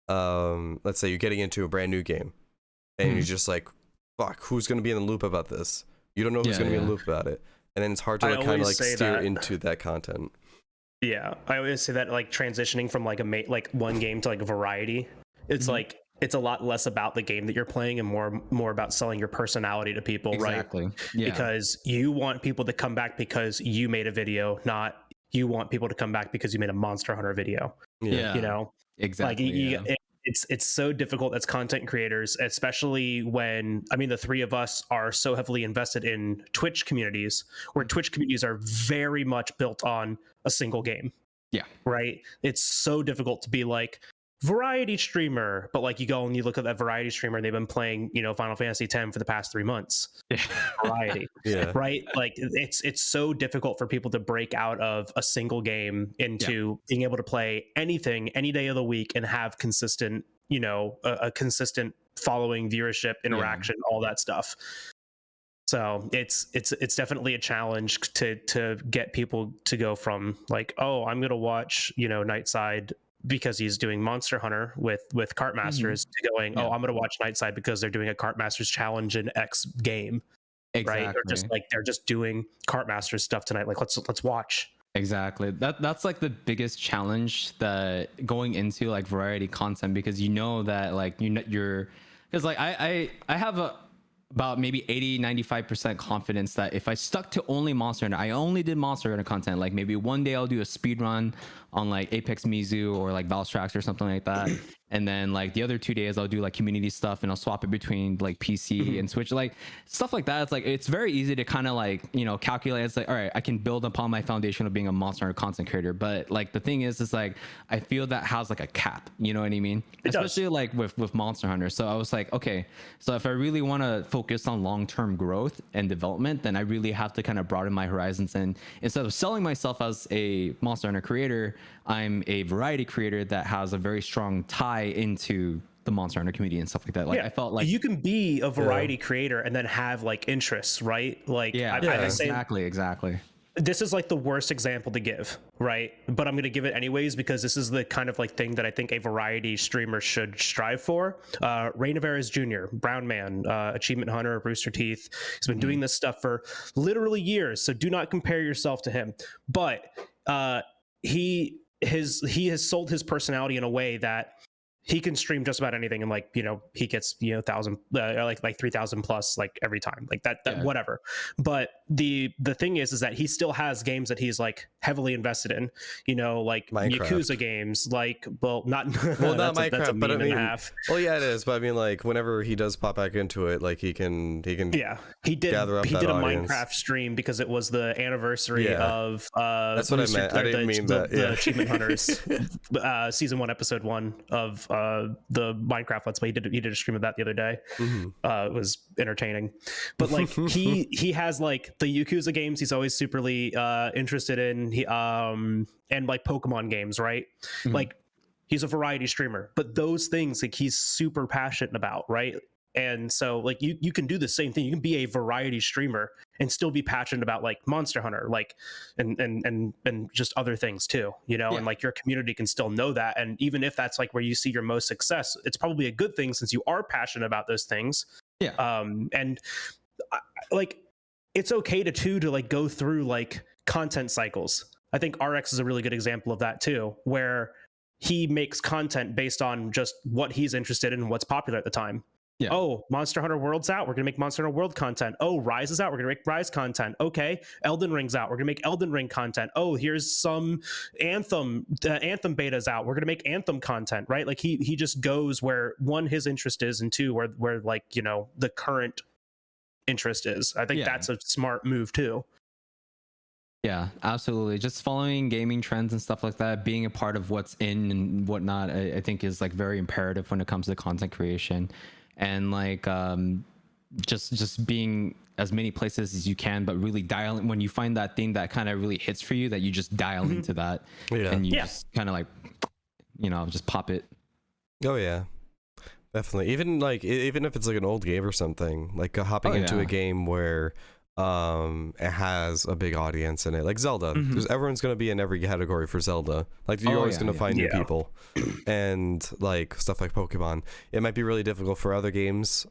let's say you're getting into a brand new game, and you're just like, fuck, who's going to be in the loop about this? You don't know who's going to be in the loop about it. And then it's hard to like, kind of like steer into that content. Yeah, I always say that like transitioning from like one game to like a variety, it's like it's a lot less about the game that you're playing and more about selling your personality to people, Exactly. right? Yeah. Because you want people to come back because you made a video, not you want people to come back because you made a Monster Hunter video. Yeah. You know, Exactly. like it's so difficult as content creators, especially when the three of us are so heavily invested in Twitch communities, where Twitch communities are very much built on a single game. Yeah. Right. It's so difficult to be like variety streamer, but like you go and you look at that variety streamer, they've been playing Final Fantasy X for the past 3 months. Variety. Right. Like it's so difficult for people to break out of a single game into being able to play anything any day of the week and have consistent a consistent following, viewership, interaction, all that stuff. So it's definitely a challenge to get people to go from like, oh, I'm gonna watch NightSide because he's doing Monster Hunter with Kart Masters to going, oh, I'm gonna watch NightSide because they're doing a Kart Masters challenge in X game. Exactly. Right? Or just like they're just doing Kart Masters stuff tonight. Like let's watch. Exactly. That's like the biggest challenge that going into like variety content, because that like you're because like I have about maybe 80-95% confidence that if I stuck to only Monster Hunter, I only did Monster Hunter content, like maybe one day I'll do a speed run on like Apex Mizu or like Valstrax or something like that, and then like the other 2 days I'll do like community stuff and I'll swap it between like PC and Switch, like stuff like that. It's like it's very easy to kind of like calculate. It's like, all right, I can build upon my foundation of being a Monster Hunter content creator, but like the thing is like I feel that has like a cap, you know what I mean? Especially like with Monster Hunter. So I was like, okay, so if I really want to focus on long-term growth and development, then I really have to kind of broaden my horizons, and instead of selling myself as a Monster Hunter creator, I'm a variety creator that has a very strong tie into the Monster Hunter community and stuff like that. Like I felt like you can be a variety creator and then have like interests, right? Like exactly. This is like the worst example to give, right? But I'm going to give it anyways because this is the kind of like thing that I think a variety streamer should strive for. Ray Navarez Jr., Brown Man, Achievement Hunter, Rooster Teeth. He's been doing this stuff for literally years, so do not compare yourself to him. But he has sold his personality in a way that he can stream just about anything, and like, you know, he gets, you know, 1,000 like 3,000 plus like every time, like that whatever. But the thing is that he still has games that he's like heavily invested in, you know, like Minecraft. Yakuza games, like, well, not not Minecraft, that's a but I meme and a mean, half. well, yeah, it is, but I mean, like, whenever he does pop back into it, like, he can Yeah, he did gather up a audience. Minecraft stream because it was the anniversary of that's what I meant. I didn't mean that. The Achievement Hunters season 1 episode 1 of the Minecraft Let's Play. He did a stream of that the other day. It was entertaining, but like he has like the Yakuza games he's always superly interested in. He and like Pokemon games, right? Like, he's a variety streamer, but those things like he's super passionate about, right? And so like you can do the same thing. You can be a variety streamer and still be passionate about like Monster Hunter, like and just other things too, you know. And like your community can still know that, and even if that's like where you see your most success, it's probably a good thing since you are passionate about those things. And like, it's okay to like go through like content cycles. I think RX is a really good example of that too, where he makes content based on just what he's interested in and what's popular at the time. Oh, Monster Hunter World's out, we're gonna make Monster Hunter World content. Oh, Rise is out, we're gonna make Rise content. Okay, Elden Ring's out, we're gonna make Elden Ring content. Oh, here's some Anthem beta's out, we're gonna make Anthem content, right? Like he just goes where, one, his interest is, and two, where like, you know, the current interest is. I think that's a smart move too. Yeah, absolutely. Just following gaming trends and stuff like that, being a part of what's in and whatnot, I think is like very imperative when it comes to content creation. And like just being as many places as you can, but really dialing when you find that thing that kind of really hits for you, that you just dial into that, and you just kind of like, you know, just pop it. Oh yeah, definitely. Even if it's like an old game or something, like hopping into a game where it has a big audience in it, like Zelda. Because everyone's going to be in every category for Zelda. Like, you're always going to find new people. And like stuff like Pokemon, it might be really difficult for other games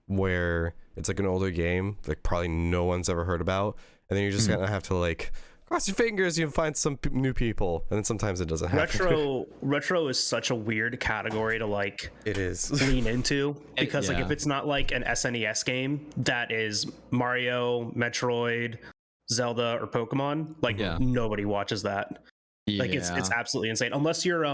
where it's like an older game, like probably no one's ever heard about, and then you're just gonna have to like cross your fingers you find some new people, and then sometimes it doesn't happen. Retro is such a weird category to like lean into, because like if it's not like an SNES game that is Mario, Metroid, Zelda, or Pokemon, like nobody watches that. Like it's absolutely insane, unless you're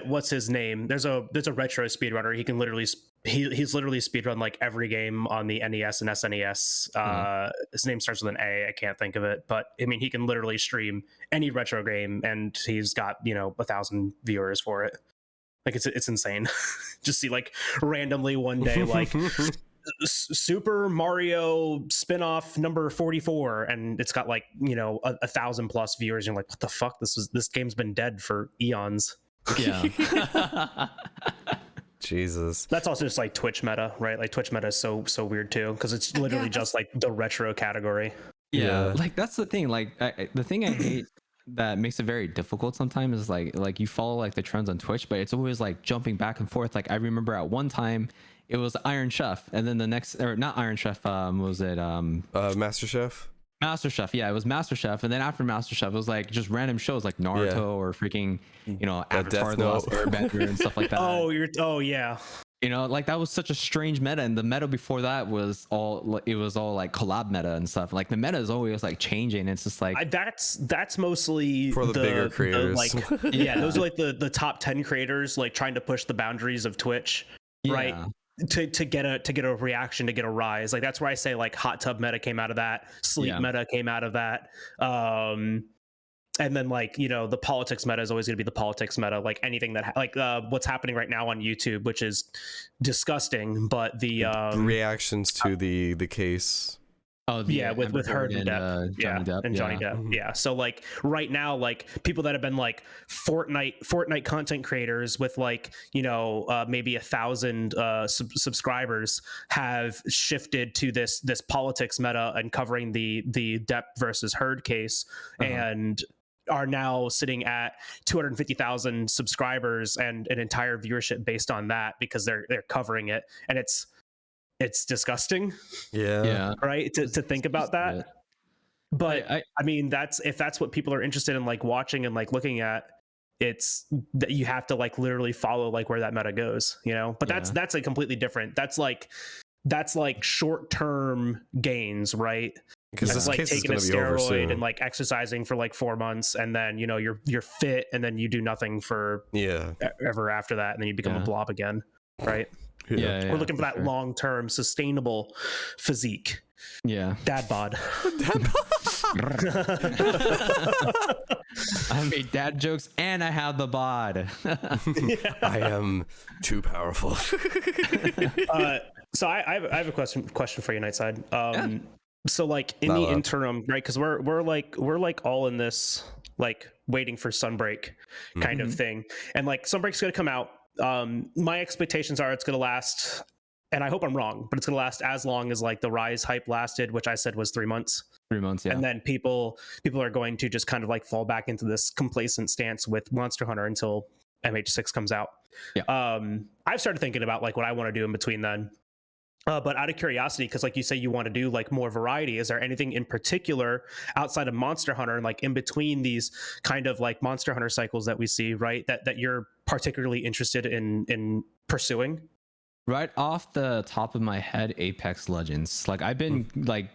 what's his name, there's a retro speedrunner. He can literally he's literally speedrun like every game on the NES and SNES. His name starts with an A, I can't think of it, but I mean, he can literally stream any retro game and he's got, you know, 1,000 viewers for it. Like it's insane. Just see like randomly one day like Super Mario spin-off number 44, and it's got like, you know, 1,000 plus viewers, and you're like, what the fuck, this game's been dead for eons. Jesus. That's also just like Twitch meta, right? Like Twitch meta is so weird too, because it's literally just like the retro category. Like that's the thing, like the thing I hate that makes it very difficult sometimes is like you follow like the trends on Twitch, but it's always like jumping back and forth. Like I remember at one time it was Iron Chef, and then the next, or not Iron Chef, was it Master Chef? Master Chef, yeah, it was Master Chef, and then after Master Chef, it was like just random shows like Naruto or freaking, you know, Avatar: The Last Airbender and stuff like that. You know, like that was such a strange meta, and the meta before that was all like collab meta and stuff. Like the meta is always like changing. It's just like that's mostly for the bigger creators. Those are like the top 10 creators like trying to push the boundaries of Twitch, right? To get a reaction, to get a rise. Like that's where I say like hot tub meta came out of that, sleep meta came out of that, and then like, you know, the politics meta is always going to be the politics meta. Like anything that what's happening right now on YouTube, which is disgusting, but the reactions to the case. With Heard and Depp, and Johnny Depp. So like right now, like people that have been like Fortnite content creators with like, you know, maybe 1,000 subscribers have shifted to this politics meta and covering the Depp versus Heard case, and are now sitting at 250,000 subscribers and an entire viewership based on that, because they're covering it, and it's disgusting. Right, to think about that. But I mean, if that's what people are interested in like watching and like looking at, it's that you have to like literally follow like where that meta goes, you know. But that's a completely different. That's like short-term gains, right? Because It's this like case is taking a going to be over steroid soon. and like exercising for like 4 months, and then you know you're fit, and then you do nothing for ever after that, and then you become a blob again, right? Yeah, We're looking for that sure. long-term sustainable physique. Yeah. Dad bod. I made dad jokes and I have the bod. I am too powerful. So I have a question for you, NightSide. So like in the interim, right? Because we're like all in this like waiting for Sunbreak kind of thing, and like Sunbreak's gonna come out. My expectations are it's gonna last, and I hope I'm wrong, but it's gonna last as long as like the Rise hype lasted, which I said was 3 months. 3 months, yeah. And then people are going to just kind of like fall back into this complacent stance with Monster Hunter until MH6 comes out. Yeah. I've started thinking about like what I want to do in between then. But out of curiosity, because like you say you want to do like more variety, is there anything in particular outside of Monster Hunter, like in between these kind of like Monster Hunter cycles that we see, right, that you're particularly interested in pursuing? Right off the top of my head, Apex Legends. Like I've been like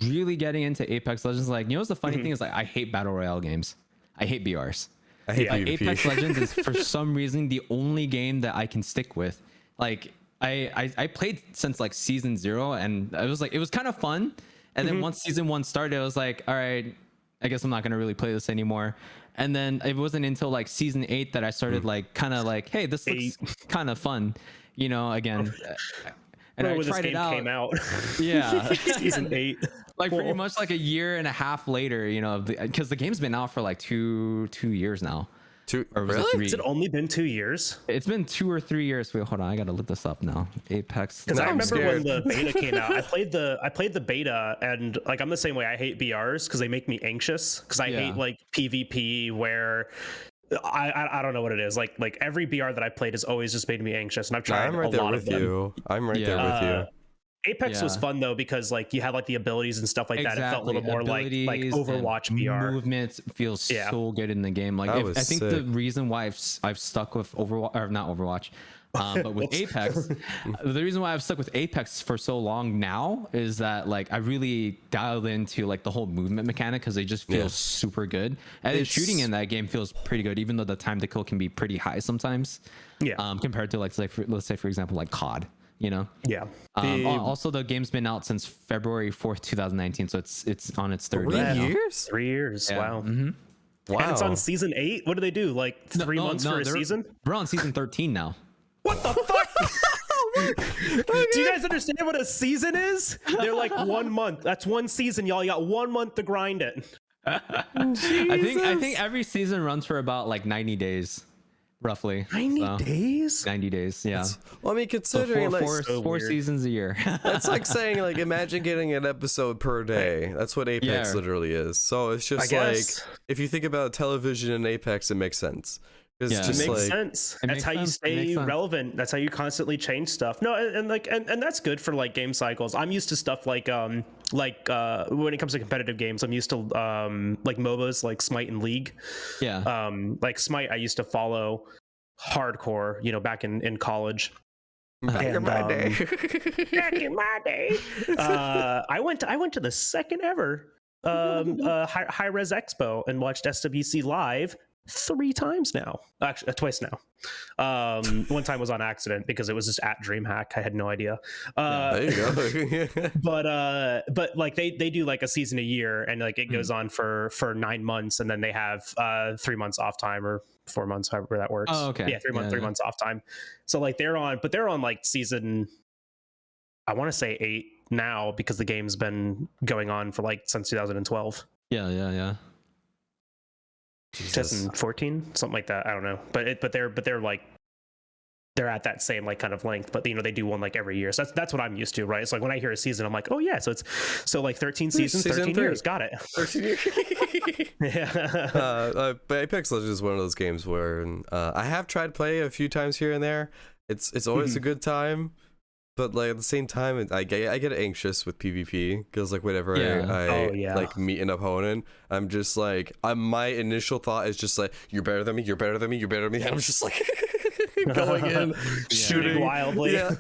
really getting into Apex Legends. Like, you know what's the funny thing is, like I hate battle royale games. I hate BRs. I hate like, PvP. Apex Legends is for some reason the only game that I can stick with. Like I played since like season 0, and it was kind of fun. And then once season 1 started, I was like, all right, I guess I'm not gonna really play this anymore. And then it wasn't until like season 8 that I started like kind of like, hey, this looks kind of fun, you know, again. And I tried it out. Came out. Yeah. Season 8. Like pretty much like a year and a half later, you know, because the game's been out for like two years now. Or was it 3? Has it only been 2 years? It's been 2 or 3 years. Wait, hold on, I gotta look this up now. Apex. Because I remember when the beta came out, I played the beta, and like I'm the same way. I hate BRs because they make me anxious. Because I hate like PvP where I don't know what it is. Like every BR that I played has always just made me anxious, and I've tried I'm right a there lot with of them. you. I'm right there with you. Apex was fun though because like you had like the abilities and stuff like that. It felt a little more like Overwatch BR. Movements feels so good in the game. Like I think the reason why I've stuck with Overwatch, or not Overwatch, but with Apex, the reason why I've stuck with Apex for so long now is that like I really dialed into like the whole movement mechanic because it just feels super good. And shooting in that game feels pretty good, even though the time to kill can be pretty high sometimes. Compared to like let's say for example like COD. You know. Also, the game's been out since February 4th, 2019, so it's on its third year. 3 years? 3 years. Yeah. Wow. Wow. And it's on season 8. What do they do? Like 3 months for a season? We're on season 13 now. What the fuck? Do you guys understand what a season is? They're like 1 month. That's one season, y'all. You got 1 month to grind it. I think every season runs for about like 90 days. Roughly 90 days. 90 days, yeah. Well, I mean, considering so four seasons a year. That's like saying like imagine getting an episode per day. That's what Apex literally is. So it's just like if you think about television and Apex, it makes sense. It's just it makes like, sense. That's how you stay relevant. That's how you constantly change stuff. No, and that's good for like game cycles. I'm used to stuff like when it comes to competitive games, I'm used to like MOBAs like Smite and League. Yeah. Like Smite, I used to follow hardcore, you know, back in college. Back in my day. Back in my day. I went to the second ever High Res Expo and watched SWC live 3 times now, actually twice now. One time was on accident because it was just at DreamHack. I had no idea. There you go. but like they do like a season a year, and like it goes on for 9 months, and then they have 3 months off time, or 4 months, however that works. Oh, okay. Yeah, 3 months off time. So like they're on like season, I want to say 8 now, because the game's been going on for like since 2012. Yeah. 2014, something like that. I don't know, but they're like they're at that same like kind of length, but you know they do one like every year. So that's what I'm used to, right? It's like when I hear a season, I'm like, oh yeah, so like 13 seasons, season 13 3. years, got it. 13 years. Yeah. But Apex Legends is one of those games where I have tried to play a few times here and there. It's always a good time. but like at the same time, I get anxious with PvP because like whenever I like meet an opponent, I'm just like my initial thought is just like, you're better than me, you're better than me, you're better than me. And I'm just like going in, shooting wildly. Yeah.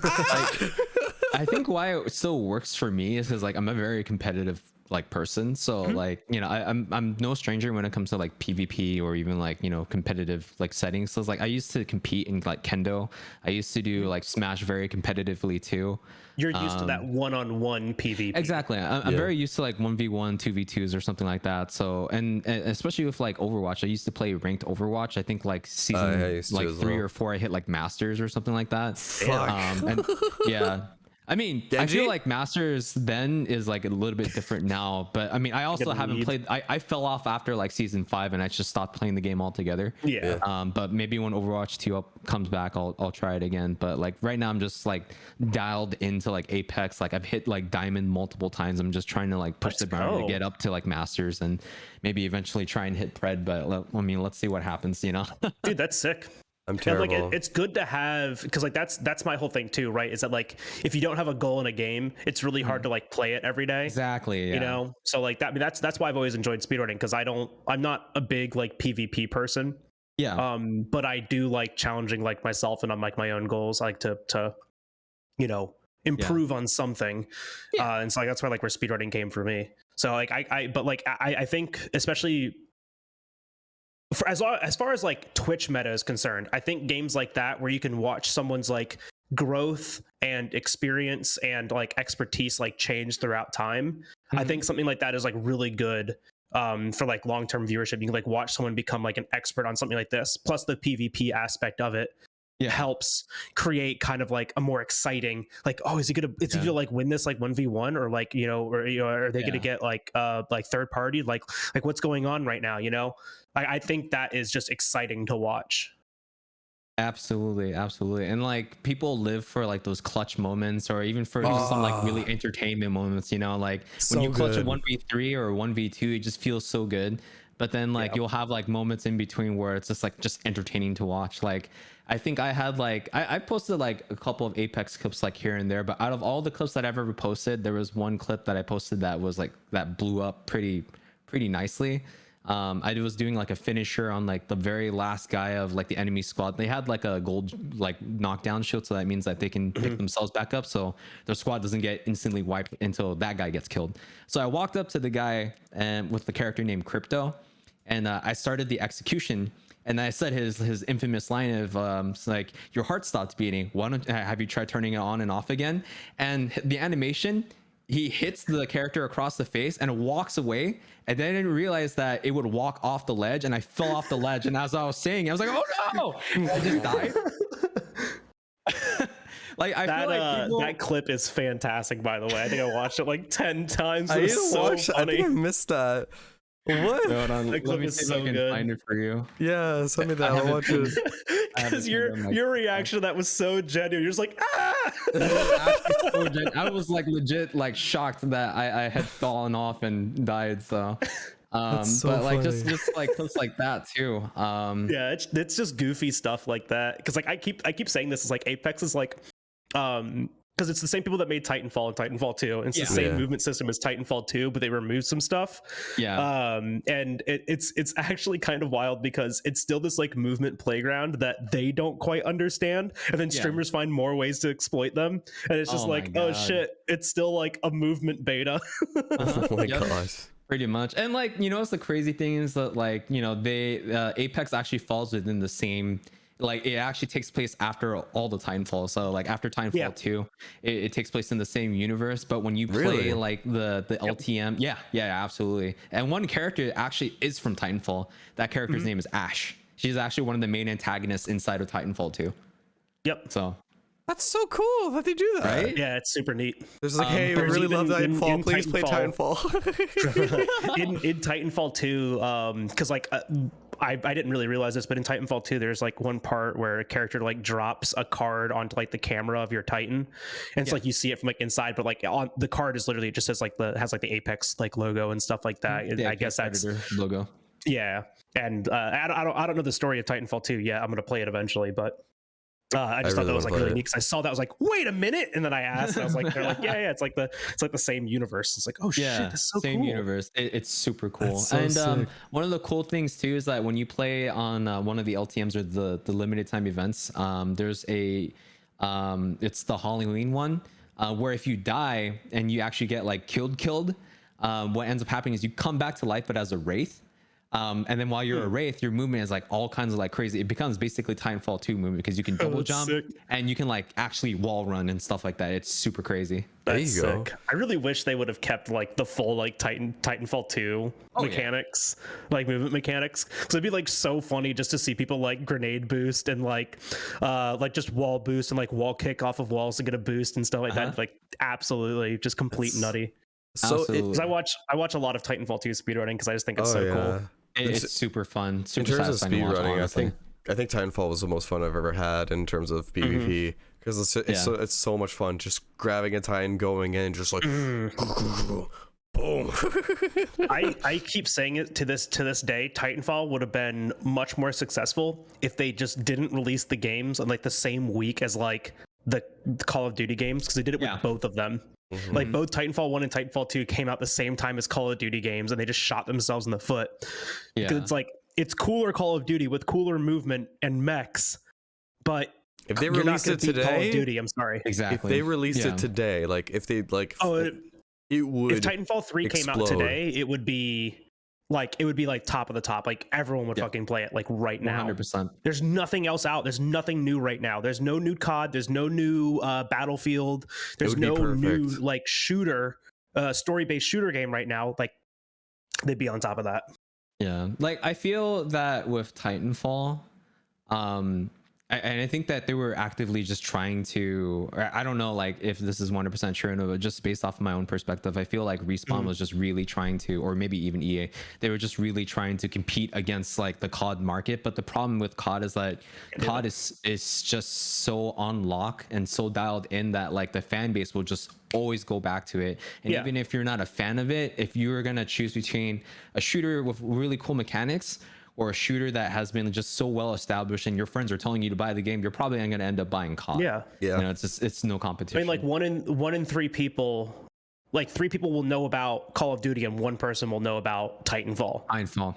I think why it still works for me is because like I'm a very competitive like person, so like, you know, I'm no stranger when it comes to like PvP or even like, you know, competitive like settings. So it's like I used to compete in like kendo. I used to do like Smash very competitively too. You're used to that one-on-one PvP. Exactly. I'm very used to like 1v1 2v2s or something like that. So and especially with like Overwatch, I used to play ranked Overwatch. I think like season like 3 or 4 I hit like Masters or something like that. Fuck. And yeah, I mean, Genji? I feel like Masters then is like a little bit different now, but I mean, I also haven't played. I fell off after like season 5, and I just stopped playing the game altogether. Yeah. But maybe when Overwatch 2 comes back, I'll try it again. But like right now, I'm just like dialed into like Apex. Like I've hit like Diamond multiple times. I'm just trying to like push the boundary to get up to like Masters, and maybe eventually try and hit Pred. But I mean, let's see what happens. You know. Dude, that's sick. I'm terrible. And like it's good to have, because like that's my whole thing too, right? Is that like if you don't have a goal in a game, it's really hard to like play it every day. Exactly. Yeah. You know, so like that. I mean, that's why I've always enjoyed speedrunning, because I'm not a big like PvP person. Yeah. But I do like challenging like myself and on like my own goals. I like to you know, improve on something. And so like that's why like where speedrunning came for me. So like I think especially as far as like Twitch meta is concerned, I think games like that where you can watch someone's like growth and experience and like expertise like change throughout time. I think something like that is like really good for like long-term viewership. You can like watch someone become like an expert on something like this, plus the PvP aspect of it helps create kind of like a more exciting, like, oh, is he gonna like win this like 1v1 or like, you know, or are they gonna get like third party, like what's going on right now, you know? I think that is just exciting to watch. Absolutely. And like people live for like those clutch moments, or even for some like really entertainment moments, you know, like when you clutch a 1v3 or 1v2, it just feels so good. But then like you'll have like moments in between where it's just entertaining to watch. Like I think I had like I posted like a couple of Apex clips like here and there, but out of all the clips that I've ever posted, there was one clip that I posted that was like that blew up pretty nicely. I was doing like a finisher on like the very last guy of like the enemy squad. They had like a gold like knockdown shield, so that means that they can pick themselves back up, so their squad doesn't get instantly wiped until that guy gets killed. So I walked up to the guy and with the character named Crypto, and I started the execution. And I said his infamous line of like, your heart stopped beating. Why don't have you tried turning it on and off again? And the animation, he hits the character across the face and walks away. And then I didn't realize that it would walk off the ledge, and I fell off the ledge. And as I was saying, I was like, oh no! And I just died. Like I feel like people... that clip is fantastic. By the way, I think I watched it like 10 times. I It was so watch. I funny. think I missed that. What? Hold on, That clip let me is see so if I can good. find it for you. Yeah, send me that. I'll watch it. Because your reaction to that was so genuine. You're just like, ah! I was like legit like shocked that I had fallen off and died. So, so but like funny. just like clips like that too. Yeah, it's just goofy stuff like that. Because like I keep saying this is like Apex is like because it's the same people that made Titanfall and Titanfall 2. And it's the same movement system as Titanfall 2, but they removed some stuff. Yeah. And it's actually kind of wild because it's still this like movement playground that they don't quite understand. And then streamers find more ways to exploit them. And it's just like, oh shit, it's still like a movement beta. Oh my gosh. Pretty much. And like, you know, what's the crazy thing is that like, you know, they Apex actually falls within the same, like it actually takes place after all the Titanfall. So like after Titanfall 2, it takes place in the same universe. But when you play like the LTM, yeah, absolutely. And one character actually is from Titanfall. That character's name is Ash. She's actually one of the main antagonists inside of Titanfall 2. Yep. So That's so cool that they do that. right? Yeah, it's super neat. There's like, hey, we really love Titanfall. Please play Titanfall. in Titanfall 2, because like I didn't really realize this, but in Titanfall 2, there's like one part where a character like drops a card onto like the camera of your Titan, and it's like you see it from like inside, but like on the card is literally, it just says like has like the Apex like logo and stuff like that. I guess that's logo. Yeah, and I don't know the story of Titanfall 2 yet. I'm gonna play it eventually, but I just thought really that was wanna like play really it. neat because I saw that, I was like, wait a minute, and then I asked, and I was like, they're like, yeah, it's like the same universe. It's like, oh shit, that's so same cool. universe. It's super cool. That's so And sick. one of the cool things too is that when you play on one of the LTMs or the limited time events, there's a it's the Halloween one, where if you die and you actually get like killed, what ends up happening is you come back to life but as a wraith. And then while you're a wraith, your movement is like all kinds of like crazy. It becomes basically Titanfall 2 movement because you can double that's jump sick. and you can like actually wall run and stuff like that. It's super crazy. There That's you go. sick. I really wish they would have kept like the full like Titanfall 2 mechanics, like movement mechanics, because it'd be like so funny just to see people like grenade boost and like just wall boost and like wall kick off of walls to get a boost and stuff like that. Like absolutely just complete That's- nutty. So Absolutely. Because I watch a lot of Titanfall 2 speedrunning because I just think it's so cool. It's super fun. In Super terms of satisfying to watch, speedrunning, honestly. I think Titanfall was the most fun I've ever had in terms of PvP because it's so much fun just grabbing a Titan, going in, just like boom. I keep saying it to this day. Titanfall would have been much more successful if they just didn't release the games on like the same week as like the Call of Duty games, because they did it with both of them. Like both Titanfall 1 and Titanfall 2 came out the same time as Call of Duty games, and they just shot themselves in the foot. Because it's like, it's cooler Call of Duty with cooler movement and mechs, but If they you're not released gonna it beat Call of today, Duty. I'm sorry. Exactly. if they released it today, like if they like, it would. If Titanfall 3 came out explode. today, it would be like top of the top. Like everyone would fucking play it like right now. 100%. There's nothing else out. There's nothing new right now. There's no new COD. There's no new Battlefield. There's no new like shooter, story-based shooter game right now. Like they'd be on top of that. Yeah, like I feel that with Titanfall, and I think that they were actively just trying to, or I don't know, like if this is 100% true, but just based off of my own perspective, I feel like Respawn was just really trying to, or maybe even EA, they were just really trying to compete against like the COD market. But the problem with COD is that COD is just so on lock and so dialed in that like the fan base will just always go back to it. And even if you're not a fan of it, if you're gonna choose between a shooter with really cool mechanics or a shooter that has been just so well established and your friends are telling you to buy the game, you're probably going to end up buying COD. Yeah. You know, it's no competition. I mean, like one in three people, like 3 people will know about Call of Duty and 1 person will know about Titanfall.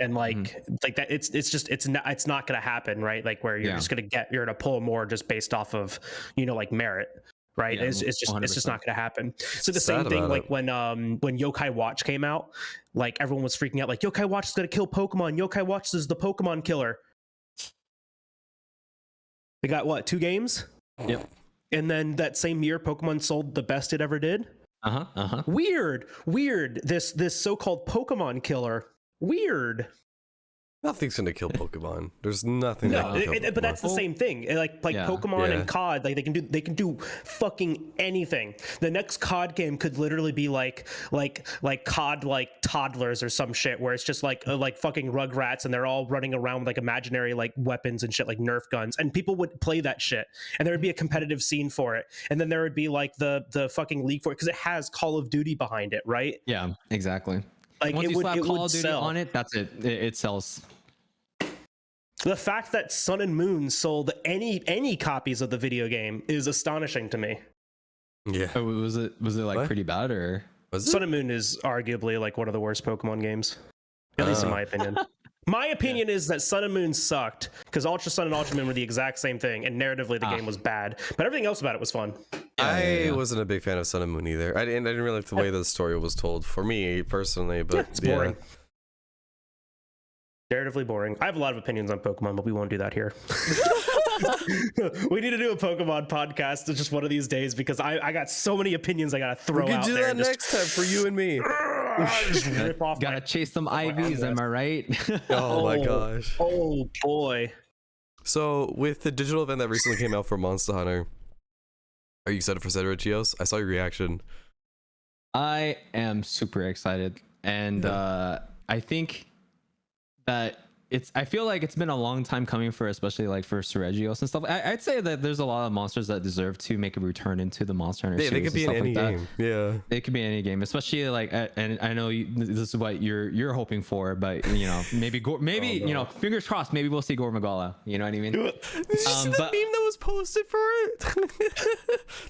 And like that, it's not going to happen, right? Like where you're just going to you're going to pull more just based off of, like merit. Right, it's just 100%. Not going to happen. So the same thing, like when Yokai Watch came out, like everyone was freaking out, like Yokai Watch is going to kill Pokemon. Yokai Watch is the Pokemon killer. They got what, 2 games? Yep. And then that same year, Pokemon sold the best it ever did. Weird. This so-called Pokemon killer. Weird. Nothing's gonna kill Pokemon. There's nothing. No, but that's the same thing. Like Pokemon and COD, like they can do fucking anything. The next COD game could literally be like COD like toddlers or some shit, where it's just like fucking Rugrats and they're all running around with like imaginary like weapons and shit, like Nerf guns, and people would play that shit, and there would be a competitive scene for it, and then there would be like the fucking league for it because it has Call of Duty behind it, right? Yeah, exactly. Like once it you would, slap it Call would of Duty sell. on it, that's it. It sells. The fact that Sun and Moon sold any copies of the video game is astonishing to me. Yeah. Oh, was it like pretty bad, or Sun and Moon is arguably like one of the worst Pokemon games, at least in my opinion. My opinion is that Sun and Moon sucked because Ultra Sun and Ultra Moon were the exact same thing, and narratively the game was bad, but everything else about it was fun. I wasn't a big fan of Sun and Moon either. I didn't really like the way the story was told for me personally, but it's boring. Narratively boring. I have a lot of opinions on Pokemon, but we won't do that here. We need to do a Pokemon podcast just one of these days because I got so many opinions I gotta throw out there. We can do that next time for you and me. Just rip off gotta chase some IVs, am I right? Oh my gosh. Oh boy. So with the digital event that recently came out for Monster Hunter, are you excited for Cedric Geos? I saw your reaction. I am super excited, and I think that I feel like it's been a long time coming for, especially like for Seregios and stuff. I'd say that there's a lot of monsters that deserve to make a return into the Monster Hunter Yeah, they could series be and in stuff any like that. game. Yeah. It could be any game, especially like, and I know this is what you're hoping for, but you know, maybe maybe Oh, you no. know, fingers crossed, maybe we'll see Gore Magala. You know what I mean? Did you see the but- meme that was posted for it?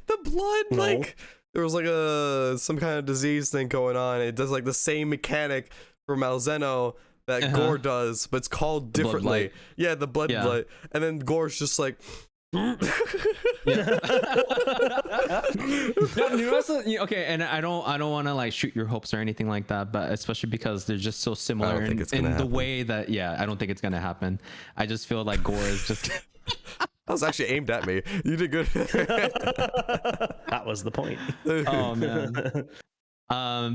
The blood, No. like there was like some kind of disease thing going on. It does like the same mechanic for Malzeno that Gore does, but it's called The blood differently. blight. Yeah, the blood Yeah. blight. And then Gore's just like No, okay, and I don't want to like shoot your hopes or anything like that, but especially because they're just so similar think in, it's gonna the happen. way that I don't think it's gonna happen. I just feel like Gore is just that was actually aimed at me. You did good. That was the point. oh man.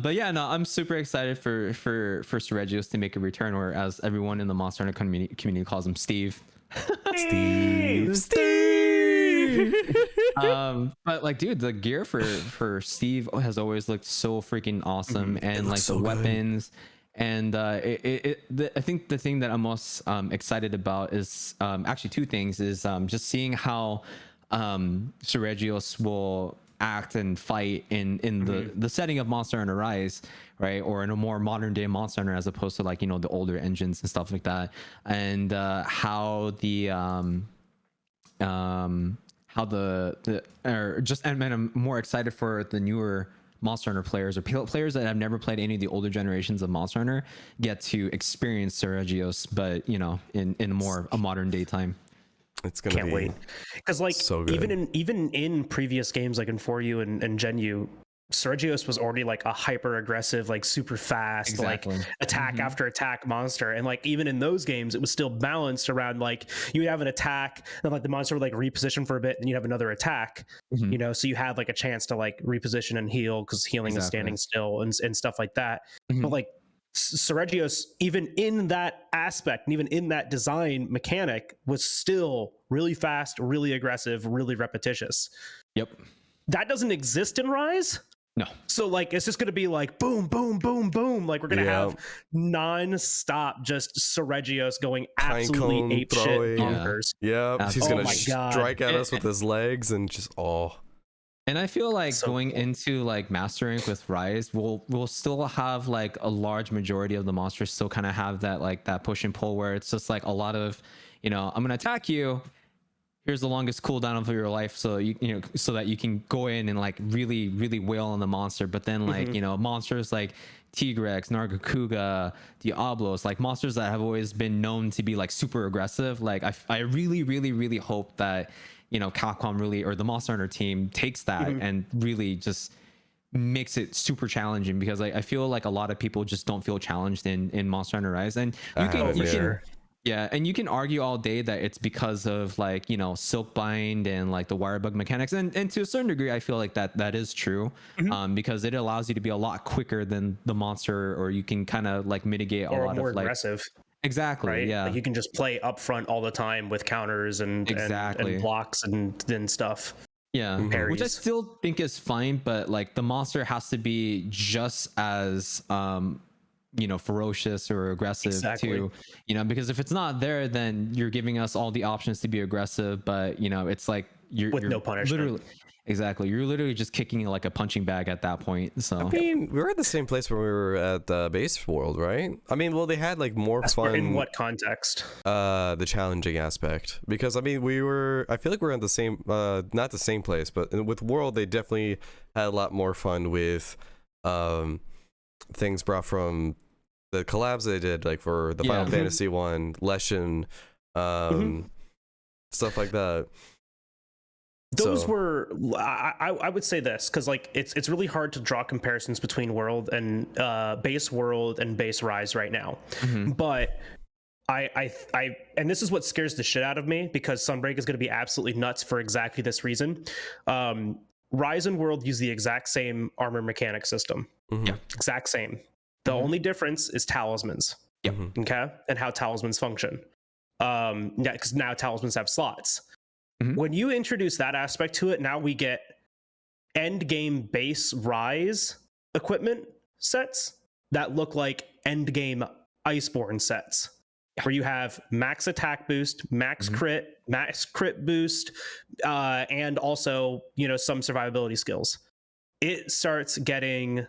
But yeah, no, I'm super excited for Seregios to make a return, or as everyone in the Monster Hunter community calls him, Steve. Steve. But like, dude, the gear for Steve has always looked so freaking awesome, and like looks the so good. weapons. And I think the thing that I'm most excited about is actually two things: is just seeing how Seregios will act and fight in the setting of Monster Hunter Rise, right, or in a more modern day Monster Hunter, as opposed to like, you know, the older engines and stuff like that, and how I'm more excited for the newer Monster Hunter players, or players that have never played any of the older generations of Monster Hunter, get to experience Seregios, but you know, in a modern day time. It's gonna Can't be wait, because like so good. even in previous games like in 4U and Gen U, Seregios was already like a hyper aggressive, like super fast, Exactly. like attack after attack monster, and like even in those games it was still balanced around like you would have an attack and like the monster would like reposition for a bit and you have another attack, you know, so you had like a chance to like reposition and heal, because healing is standing still and stuff like that. But like Seregios, even in that aspect and even in that design mechanic, was still really fast, really aggressive, really repetitious. Yep. That doesn't exist in Rise. No. So like it's just gonna be like boom, boom, boom, boom. Like we're gonna Yeah. have non-stop just Seregios going Pine cone absolutely ape shit throwing. bonkers. Yeah, he's Oh gonna my God. strike at us with his legs and just And I feel like So going cool. into like mastering with Rise, we'll still have like a large majority of the monsters still kind of have that like that push and pull, where it's just like a lot of, you know, I'm gonna attack you. Here's the longest cooldown of your life, so you know, so that you can go in and like really wail on the monster. But then like you know, monsters like Tigrex, Nargacuga, Diablos, like monsters that have always been known to be like super aggressive. Like I really hope that, you know, Capcom really, or the Monster Hunter team, takes that and really just makes it super challenging, because I feel like a lot of people just don't feel challenged in Monster Hunter Rise. And you can yeah, and you can argue all day that it's because of like, you know, Silkbind and like the wire bug mechanics, and to a certain degree I feel like that is true, because it allows you to be a lot quicker than the monster, or you can kind of like mitigate Or a lot more of like aggressive, exactly right? yeah, Like you can just play up front all the time with counters and Exactly. and blocks and stuff. yeah, which I Parries. still think is fine, but like the monster has to be just as you know, ferocious or aggressive Exactly. too, you know, because if it's not there, then you're giving us all the options to be aggressive, but you know, it's like you're no punishment. literally exactly, you're literally just kicking like a punching bag at that point. So I mean, we were at the same place when we were at Base World, right? I mean, well, they had like more fun In what context? the challenging aspect, because I mean, I feel like we're at the same not the same place, but with World they definitely had a lot more fun with things brought from the collabs they did, like for the Final Fantasy one, Leshen, stuff like that. Those were, I would say this, because like it's really hard to draw comparisons between World and Base World and Base Rise right now, but I and this is what scares the shit out of me, because Sunbreak is going to be absolutely nuts for exactly this reason. Rise and World use the exact same armor mechanic system, exact same. The only difference is talismans, okay, and how talismans function. Because now talismans have slots. When you introduce that aspect to it, now we get end game base Rise equipment sets that look like end game Iceborne sets. where you have max attack boost, max crit boost, and also, you know, some survivability skills. It starts getting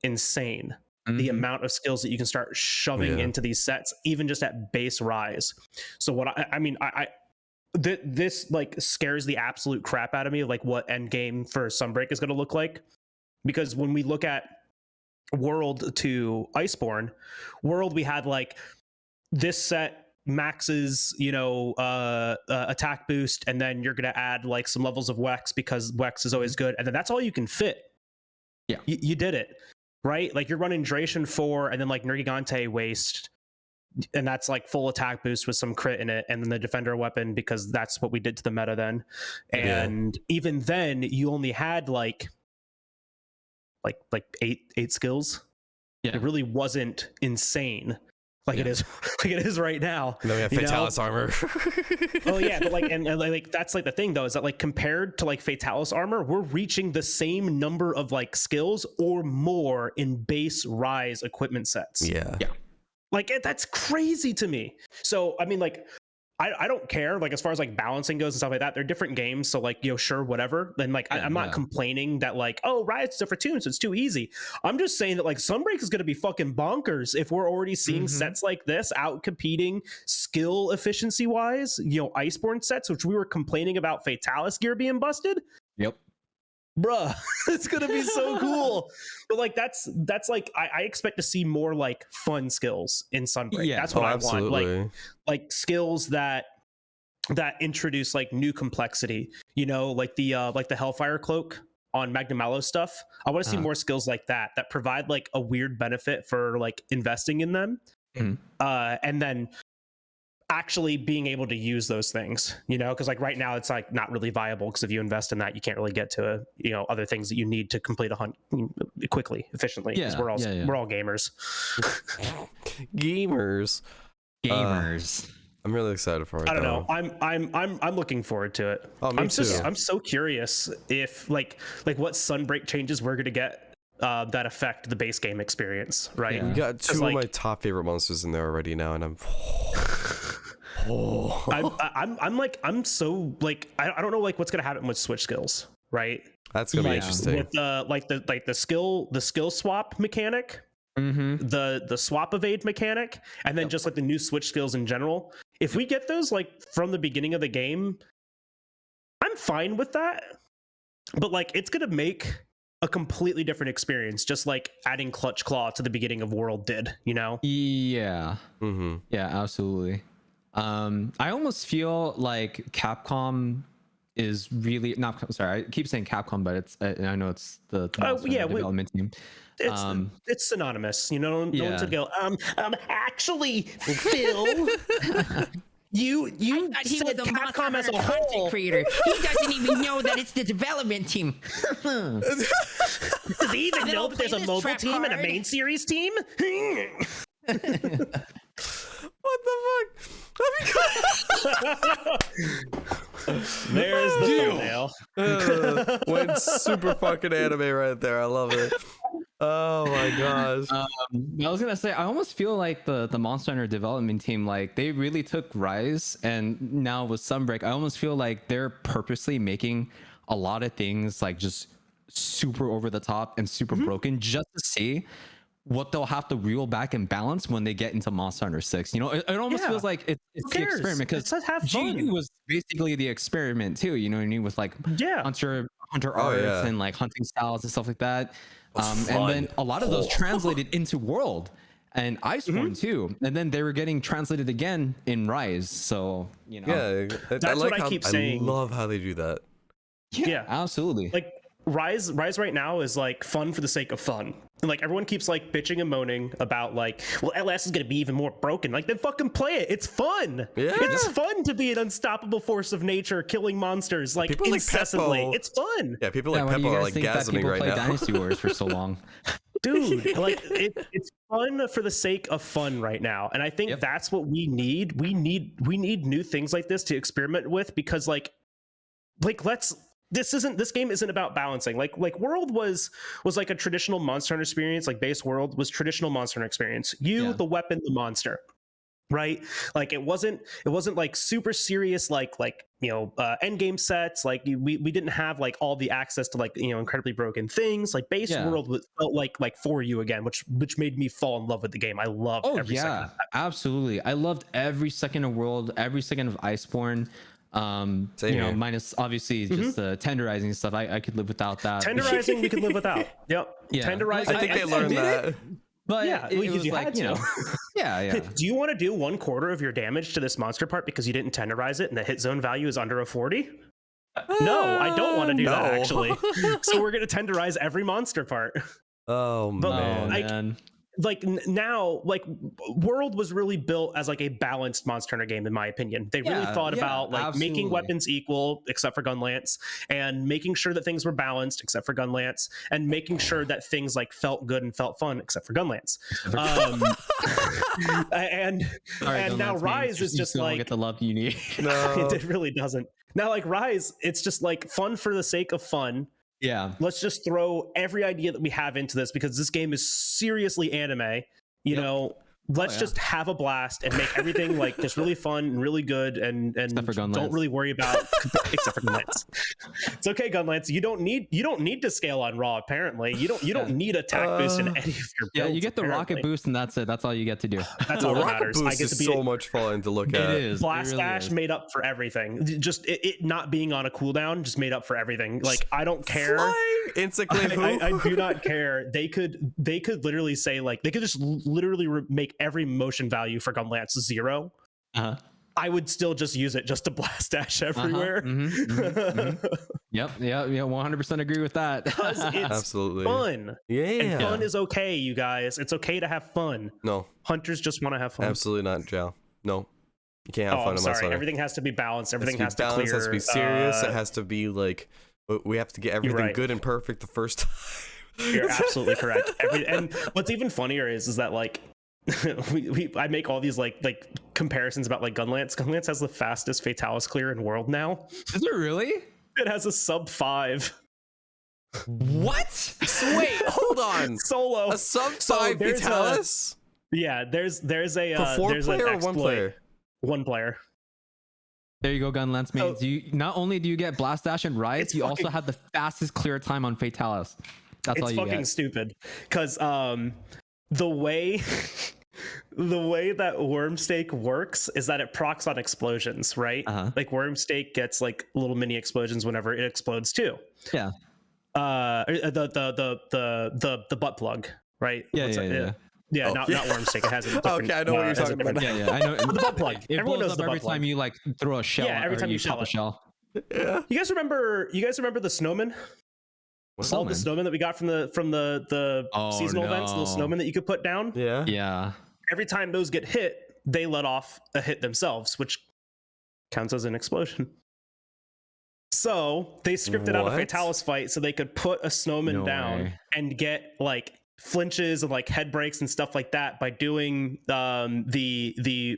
insane. The amount of skills that you can start shoving into these sets, even just at base rise. So what I mean, this like scares the absolute crap out of me, like what end game for Sunbreak is going to look like, because when we look at World to Iceborne, World, we had like this set maxes, you know, attack boost, and then you're gonna add like some levels of Wex because Wex is always good, and then that's all you can fit. Yeah, you did it right. Like you're running Duration 4 and then like Nergigante Waste, and that's like full attack boost with some crit in it, and then the Defender weapon, because that's what we did to the meta then. And even then, you only had like eight skills. It really wasn't insane like it is right now. And then we have Fatalis armor. Oh yeah, but like and like that's like the thing though, is that like compared to like Fatalis armor, we're reaching the same number of like skills or more in base rise equipment sets. Yeah. Like that's crazy to me. So I mean, like I don't care, like as far as like balancing goes and stuff like that. They're different games, so like, you know, sure, whatever. Then like I'm not complaining that like, oh, Riot's a for tune, so it's too easy. I'm just saying that like Sunbreak is going to be fucking bonkers if we're already seeing sets like this out competing skill efficiency wise, you know, Iceborne sets, which we were complaining about Fatalis gear being busted. Yep. Bruh, it's gonna be so cool. But like that's like I expect to see more like fun skills in Sunbreak. That's what I want. Like skills that introduce like new complexity. You know, like the Hellfire Cloak on Magnum Mallow stuff. I want to see more skills like that provide like a weird benefit for like investing in them. And then actually being able to use those things, you know, because like right now it's like not really viable, because if you invest in that, you can't really get to, you know, other things that you need to complete a hunt quickly, efficiently, because we're all gamers. Gamers. I'm really excited for it. I don't know. I'm looking forward to it. Oh, me too. I'm so curious if like what Sunbreak changes we're gonna get that affect the base game experience, right? Yeah. We got two of my top favorite monsters in there already now, and I'm so like I don't know like what's gonna happen with switch skills, right? That's gonna be interesting. With the skill swap mechanic, the swap evade mechanic, and then just like the new switch skills in general. If we get those like from the beginning of the game, I'm fine with that. But like it's gonna make a completely different experience, just like adding Clutch Claw to the beginning of World did, you know? Yeah. Yeah, absolutely. I almost feel like Capcom is really not sorry, I keep saying Capcom, but it's I know it's the development team. It's synonymous, you know. No one's gonna go actually Phil. You said Capcom as a whole creator. He doesn't even know that it's the development team. Does he even know that there's a mobile team and a main series team? What the fuck? There's the thumbnail. Went super fucking anime right there. I love it. Oh my gosh. I was gonna say, I almost feel like the Monster Hunter development team, like they really took Rise, and now with Sunbreak, I almost feel like they're purposely making a lot of things like just super over the top and super broken, just to see what they'll have to reel back and balance when they get into Monster Hunter 6. You know, it almost feels like it's the experiment, because GU was basically the experiment too, you know what I mean, with like hunter arts and like hunting styles and stuff like that. And then a lot of those translated into World and Iceborne too, and then they were getting translated again in Rise. So you know, that's what I keep saying. I love how they do that. Yeah, absolutely. Like Rise right now is like fun for the sake of fun. And like everyone keeps like bitching and moaning about like, well, LS is gonna be even more broken. Like then fucking play it. It's fun. Yeah. It's fun to be an unstoppable force of nature, killing monsters like people incessantly. Like it's fun. Yeah, people like Peppo are like gasming right now. Dynasty Wars for so long. Dude, like it's fun for the sake of fun right now. And I think that's what we need. We need new things like this to experiment with, because like this game isn't about balancing. Like World was like a traditional Monster Hunter experience. Like base World was traditional Monster Hunter experience. The weapon, the monster. right? Like it wasn't like super serious end game sets. Like we didn't have like all the access to like incredibly broken things. Like base world felt like for you again, which made me fall in love with the game. I loved every second of that. Absolutely. I loved every second of world, every second of Iceborne. Minus obviously just the tenderizing stuff. I could live without that. Tenderizing we could live without. Yep. Yeah. Tenderizing. I think they learned that. But yeah, it was like, yeah. Do you want to do 1/4 of your damage to this monster part because you didn't tenderize it and the hit zone value is under a 40? No, I don't want to do that actually. So we're gonna tenderize every monster part. Oh man. Now World was really built as like a balanced Monster Hunter game in my opinion. They really thought about like making weapons equal except for Gunlance, and making sure that things were balanced except for Gunlance, and making sure that things like felt good and felt fun except for Gunlance. And now Rise is just like get the love you need. No. It really doesn't. Now like Rise, it's just like fun for the sake of fun. Yeah, let's just throw every idea that we have into this because this game is seriously anime. Let's just have a blast and make everything like just really fun and really good, and don't really worry about except for Gunlance. It's okay, Gunlance. You don't need to scale on raw. Apparently, you don't need attack boost in any of your builds. You get the rocket boost, and that's it. That's all you get to do. That's all that matters. Boost is so much fun to look at. It is. Blast Dash made up for everything. Just it not being on a cooldown just made up for everything. Like I don't care. I do not care. They could literally say like they could just literally make every motion value for Gunlance 0. I would still just use it just to blast dash everywhere. Yep, 100% agree with that. It's absolutely fun. And fun is okay, you guys. It's okay to have fun. No, hunters just want to have fun. Absolutely not, Jal. No, you can't have fun. I'm sorry. Everything has to be balanced. Everything has to be clear. It has to be serious. It has to be like we have to get everything good and perfect the first time. You're absolutely correct. And what's even funnier is that like I make all these like comparisons about like Gunlance. Gunlance has the fastest Fatalis clear in world now. Is it really? It has a sub 5. What? Wait, hold on. Solo. A sub 5 Fatalis? There's a for 4 player or 1 player? 1 player. There you go, Gunlance mate. So, you not only do you get Blast Dash and Rise, you also have the fastest clear time on Fatalis. That's all you get. It's fucking stupid. Because the way that Wormstake works is that it procs on explosions, right? Like Wormstake gets like little mini explosions whenever it explodes too. Yeah. The butt plug, right? Yeah, not Wormstake. It has a different, okay, I know what you're talking about. Yeah, I know. The butt plug. It Everyone blows knows up the every butt plug. time you like throw a shell. Yeah, every time you pop a shell. Yeah. You guys remember the snowmen? All the snowmen that we got from the seasonal events, little snowmen that you could put down. Yeah. Every time those get hit, they let off a hit themselves, which counts as an explosion. So they scripted out a Fatalis fight so they could put a snowman down and get like flinches and like head breaks and stuff like that by doing the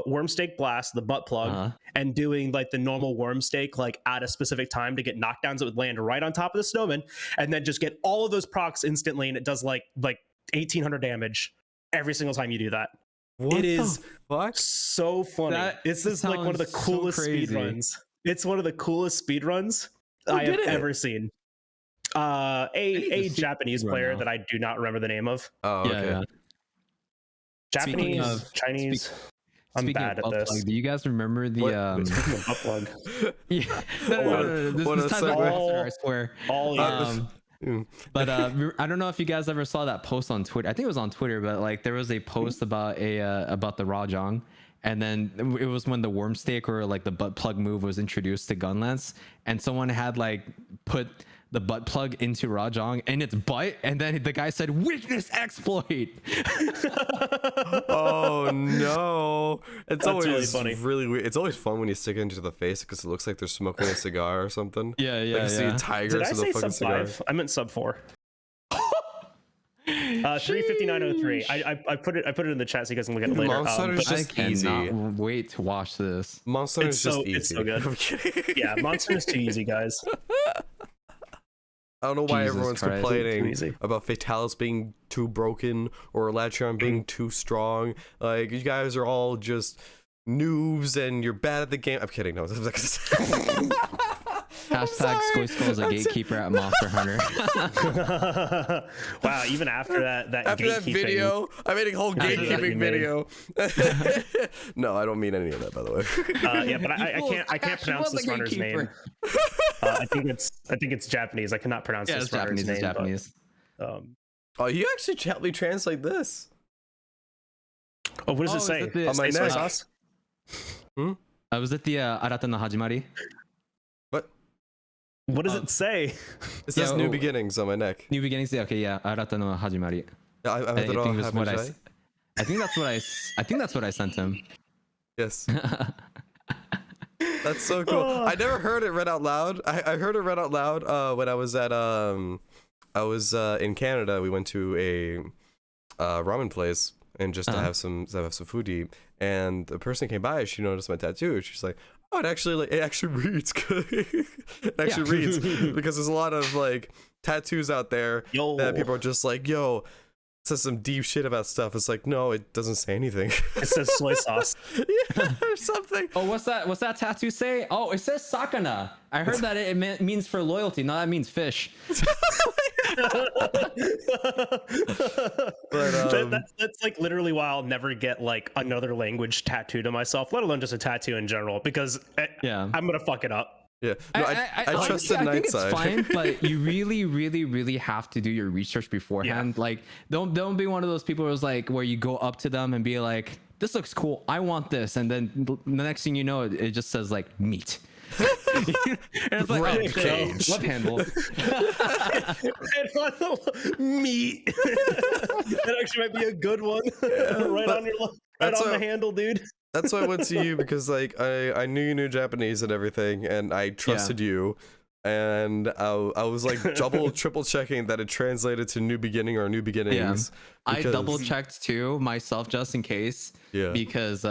Wormstake blast, the butt plug, and doing like the normal Wormstake like at a specific time to get knockdowns that would land right on top of the snowman, and then just get all of those procs instantly, and it does like 1800 damage every single time you do that. It is so funny. This is like one of the coolest speed runs. It's one of the coolest speed runs I have ever seen. A Japanese player that I do not remember the name of. Oh, okay. Yeah. Japanese, Chinese. I'm bad at this. Do you guys remember the butt plug? Yeah. No. This time I swear. But I don't know if you guys ever saw that post on Twitter. I think it was on Twitter, but like there was a post about the Rajang, and then it was when the Wormstake or like the butt plug move was introduced to Gunlance, and someone had like put the butt plug into Rajang in its butt, and then the guy said witness exploit. Oh no, that's always really funny. Really weird. It's always fun when you stick it into the face because it looks like they're smoking a cigar or something. Yeah. You see a tiger. Did I say sub 5? I meant sub 4. 35903. I put it in the chat so you guys can look at it later. Monster Hunter is just easy. I cannot wait to watch this. Monster Hunter is just easy. It's so good. Yeah, Monster Hunter is too easy, guys. I don't know why Jesus everyone's Christ. complaining Too easy. about Fatalis being too broken or Latron being too strong. Like, you guys are all just noobs and you're bad at the game. I'm kidding. No. Hashtag SkojSkull is a gatekeeper at Monster Hunter. Wow, even after that After that gatekeeping- video, I made a whole After that you gatekeeping made. video. No, I don't mean any of that, by the way. Yeah, but I can't pronounce this runner's name. I think it's Japanese. I cannot pronounce Yeah, this it's runner's Japanese. It's name. Japanese. But, Oh, you actually helped me translate this. oh, what does Oh, it is say? it the- On my Soy neck. sauce? Was it the Arata no Hajimari? What? What does it say? It says Yeah, new oh. beginnings on my neck. New beginnings. Yeah, okay, yeah. Arata no Hajimari. Yeah, I I think it all was what happened, I think that's what I think that's what I sent him. Yes. That's so cool. I never heard it read out loud. I heard it read out loud when I was at in Canada. We went to a ramen place and just to have some food to eat. And the person came by, she noticed my tattoo. She's like, "Oh, it actually reads good. It actually reads," because there's a lot of like tattoos out there that people are just like, "Yo, says some deep shit about stuff." It's like, no, it doesn't say anything. It says soy sauce. Yeah, or something. Oh, what's that tattoo say? Oh, it says sakana. I heard that it means for loyalty. No, that means fish. But That's like literally why I'll never get like another language tattooed on myself, let alone just a tattoo in general, because Yeah. I'm gonna fuck it up. yeah, no, I trust the I think it's NightSide. fine, but you really, really, really have to do your research beforehand. Yeah. Like, don't be one of those people who's like where you go up to them and be like, "This looks cool. I want this," and then the next thing you know, it just says like meat. And it's like, Rib oh, shit, cage. love handle. Meat. That actually might be a good one. Right on that's the a- handle, dude. That's why I went to you, because like I knew you knew Japanese and everything, and I trusted you, and I was like triple checking that it translated to new beginning or new beginnings. I because- double checked too myself just in case. Yeah. Because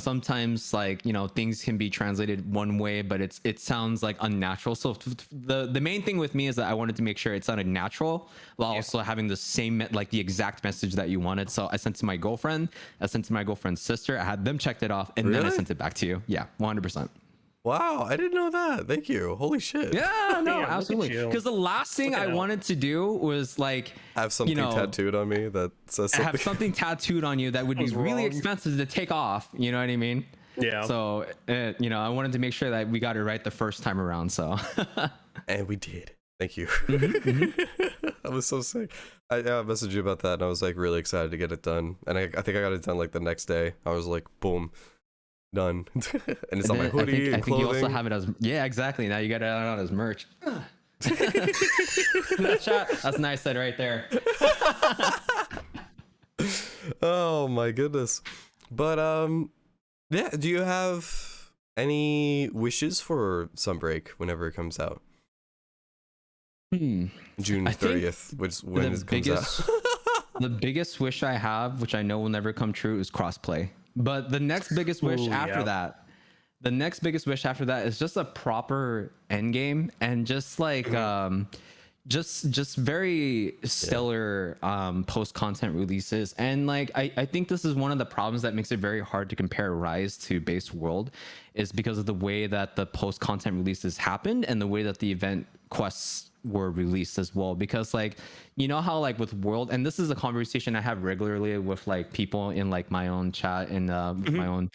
sometimes like things can be translated one way, but it sounds like unnatural. So the main thing with me is that I wanted to make sure it sounded natural while also having the same like the exact message that you wanted. So I sent to my girlfriend, I sent to my girlfriend's sister, I had them checked it off, and then I Really? sent it back to you. Yeah, 100%. Wow, I didn't know that. Thank you. Holy shit. Yeah, no, Damn, look at absolutely. you. Because the last thing Look I it out. wanted to do was like Have something tattooed on me that says something. have something tattooed on you that would be was really wrong. expensive to take off. You know what I mean? Yeah. So, I wanted to make sure that we got it right the first time around. So, And we did. Thank you. Mm-hmm, I was so sick. I messaged you about that, and I was like really excited to get it done. And I think I got it done like the next day. I was like, boom, done. And it's on my then hoodie I and think you clothing. also have it as exactly. Now you got it on as merch. That shot, that's NightSide right there. Oh my goodness. But yeah, do you have any wishes for Sunbreak whenever it comes out? June I think 30th, which is when the it comes out. The biggest wish I have, which I know will never come true, is crossplay. But the next biggest wish Ooh, after yeah. Mm-hmm. the next biggest wish after that is just a proper end game and just like just very stellar post content releases. And like I think this is one of the problems that makes it very hard to compare Rise to Base World, is because of the way that the post content releases happened and the way that the event quests were released as well. Because like, you know how like with World, and this is a conversation I have regularly with like people in like my own chat and with my own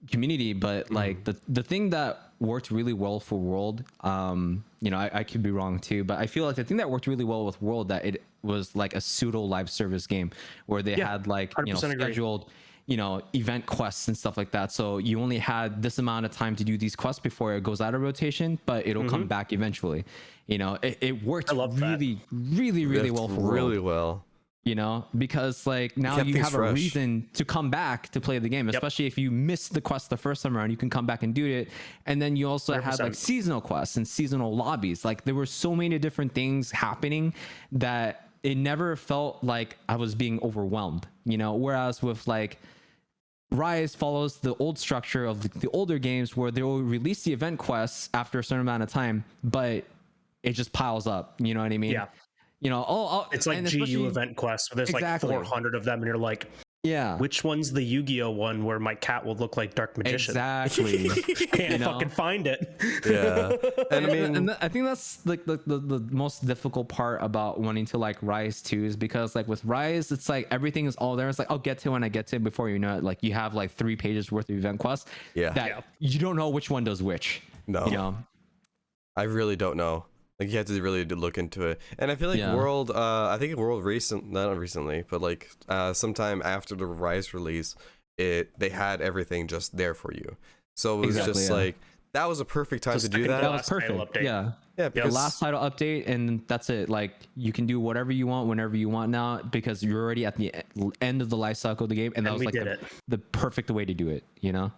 community, but like the thing that worked really well for World, I could be wrong too, but I feel like the thing that worked really well with World, that it was like a pseudo live service game where they had like 100% agree. scheduled event quests and stuff like that. So you only had this amount of time to do these quests before it goes out of rotation, but it'll come back eventually. It worked love that. really well for World. really well. Because like now kept you things have a fresh. reason to come back to play the game, especially if you missed the quest the first time around, you can come back and do it. And then you also had like 100%. seasonal quests and seasonal lobbies. Like there were so many different things happening that it never felt like I was being overwhelmed, whereas with like Rise follows the old structure of the older games where they will release the event quests after a certain amount of time, but it just piles up. You know what I mean? Yeah. You know, It's like and GU especially- event quests where there's Exactly. like 400 of them, and you're like, Yeah. which one's the Yu-Gi-Oh one where my cat will look like Dark Magician? Exactly. Can't You know? fucking find it. Yeah, and I mean, And I think that's like the most difficult part about wanting to like Rise 2 is because like with Rise, it's like everything is all there. It's like I'll get to it when I get to it. Before you know it, like you have like 3 pages worth of event quests. Yeah. That Yeah. you don't know which one does which. No. You know. I really don't know. Like you have to really look into it, and I feel like Yeah. World. I think World not recently, but like sometime after the Rise release, they had everything just there for you. So it was Exactly, just yeah. like that was a perfect time Just to do second that. That was last title perfect. update. Yeah. Yeah, The because last title update, and that's it. Like you can do whatever you want whenever you want now because you're already at the end of the life cycle of the game, and that And was we like did it. the perfect way to do it. You know.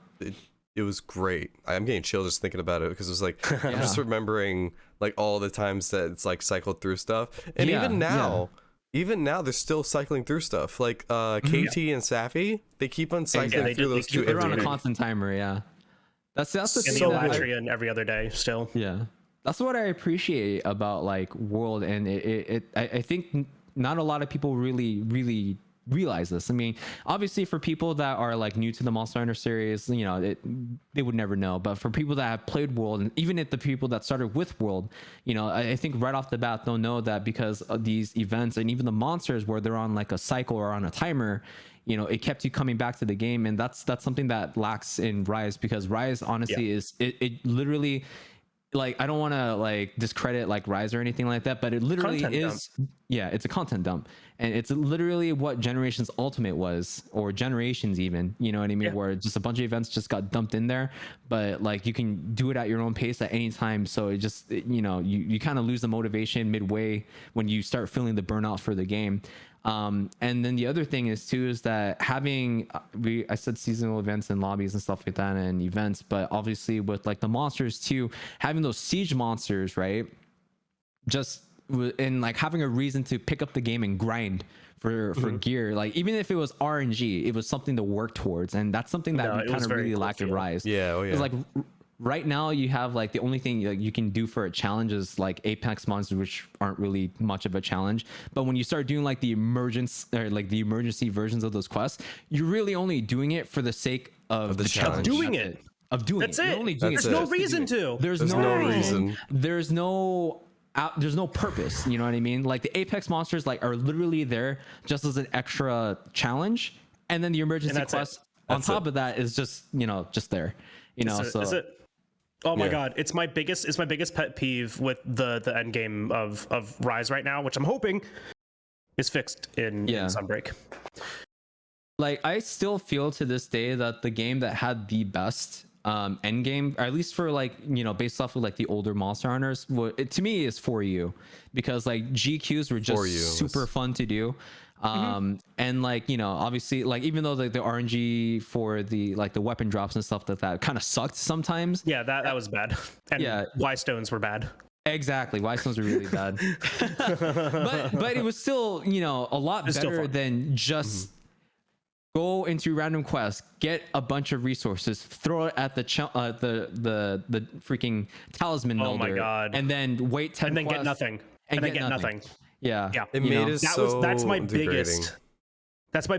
it was great. I'm getting chill just thinking about it because it was like I'm just Yeah. remembering like all the times that it's like cycled through stuff, and Yeah, even now. Even now, they're still cycling through stuff. Like KT and Safi, they keep on cycling they through do- they those two keep They're every on every a day. constant timer. Yeah. That's the And thing the So that I- good. Elatria every other day still. Yeah, that's what I appreciate about like World, and I think not a lot of people really realize this. I mean, obviously for people that are like new to the Monster Hunter series, you know, they would never know. But for people that have played World, and even if the people that started with World, you know, I think right off the bat they'll know that because of these events and even the monsters where they're on like a cycle or on a timer. You know, it kept you coming back to the game, and that's something that lacks in Rise, because Rise honestly is it literally, like, I don't want to like discredit like Rise or anything like that, but it literally Content is yeah, it's a content dump, and it's literally what Generations Ultimate was, or Generations even, you know what I mean, Yeah. where just a bunch of events just got dumped in there, but like you can do it at your own pace at any time, so it just you know, you kind of lose the motivation midway when you start feeling the burnout for the game. And then the other thing is too is that having I said seasonal events and lobbies and stuff like that and events, but obviously with like the monsters too, having those siege monsters, right? Just and like having a reason to pick up the game and grind for gear, like even if it was RNG, it was something to work towards, and that's something that No, we it kind was of very really cool lack in feel. Rise. Yeah, oh yeah. It's like right now you have like the only thing like you can do for a challenge is like Apex monsters, which aren't really much of a challenge. But when you start doing like the emergency versions of those quests, you're really only doing it for the sake of the challenge. Doing That's it. Of doing That's it. You're it. only doing That's it There's no it. reason to. There's There's no reason. There's no there's no purpose, you know what I mean? Like the Apex monsters like are literally there just as an extra challenge, and then the emergency that's it. quest on That's top it. of that is just, you know, just there, you know. Is So it? Oh my Yeah. god, it's my biggest pet peeve with the end game of Rise right now, which I'm hoping is fixed in Sunbreak. like I still feel to this day that the game that had the best end game, or at least for like, you know, based off of like the older Monster Hunters, to me is 4U, because like GQs were just 4U super fun to do. And like, you know, obviously like even though like the RNG for the like the weapon drops and stuff like that kind of sucked sometimes. Yeah, that was bad. And Yeah. Y stones were bad. Exactly, Y stones are really bad. but it was still, you know, a lot It's still better fun. than just go into random quests, get a bunch of resources, throw it at the freaking talisman Oh my melder, God. and then wait 10 And then get quests nothing. And then get nothing. Yeah, Yeah. It you made know? us That's my degrading.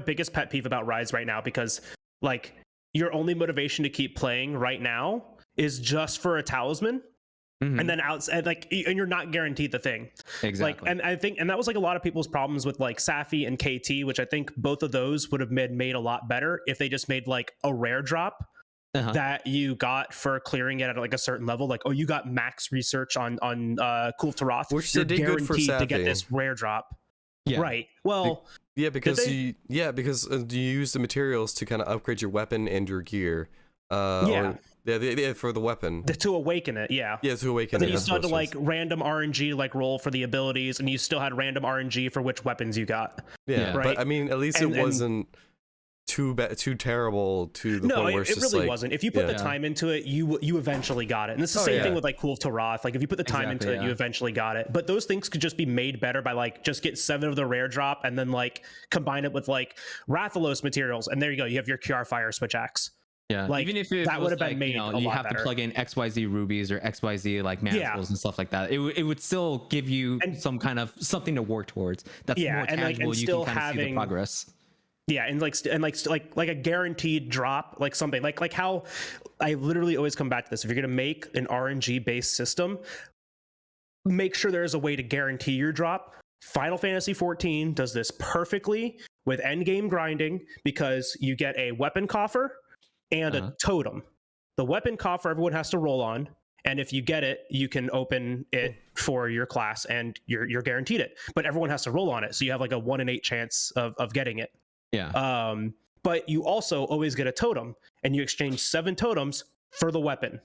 biggest pet peeve about Rise right now, because like your only motivation to keep playing right now is just for a talisman. Mhm. And then outside, like, and you're not guaranteed the thing. Exactly. Like, and I think, and that was like a lot of people's problems with like Safi and KT, which I think both of those would have made a lot better if they just made like a rare drop Uh-huh. that you got for clearing it at like a certain level. Like, oh, you got max research on Cool Taroth, Which they you're did good for guaranteed to get Safi. this rare drop. Yeah. Right. Well, Yeah, because they? because you use the materials to kind of upgrade your weapon and your gear. Yeah. Yeah, for the weapon. to awaken it, yeah. Yeah, to awaken But then it. you that's still had to what it like random RNG like roll for the abilities, and you still had random RNG for which weapons you got. Yeah, Yeah. but Right. I mean, at least And- it wasn't too terrible to the point where it's it just really like, wasn't. If you put the time into it, you eventually got it. And it's the same thing with like Kulf Taroth. Like if you put the time into it, you eventually got it. But those things could just be made better by like just get 7 of the rare drop and then like combine it with like Rathalos materials, and there you go. You have your QR Fire Switch Axe. Yeah, like even if that would have been made, you have to plug in XYZ rubies or XYZ like manacles and stuff like that. It would still give you some kind of something to work towards. That's more tangible. You can kind of see the progress. Yeah, and like a guaranteed drop, like something like how I literally always come back to this. If you're gonna make an RNG based system, make sure there is a way to guarantee your drop. Final Fantasy 14 does this perfectly with endgame grinding because you get a weapon coffer and a totem. The weapon coffer everyone has to roll on, and if you get it, you can open it for your class, and you're guaranteed it. But everyone has to roll on it, so you have like a 1 in 8 chance of getting it. Yeah. But you also always get a totem, and you exchange 7 totems for the weapon.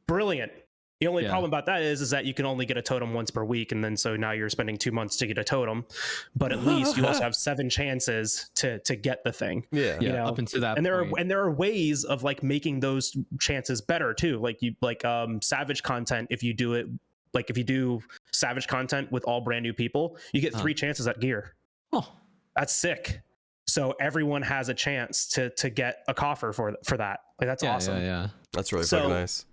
Brilliant. The only problem about that is that you can only get a totem once per week, and then so now you're spending 2 months to get a totem. But at least you also have 7 chances to get the thing. Yeah, you know? Up until that and point. there are ways of like making those chances better too. Like Savage content. If you do Savage content with all brand new people, you get 3 chances at gear. Oh, that's sick. So everyone has a chance to get a coffer for that. Like that's awesome. Yeah. That's really fucking nice.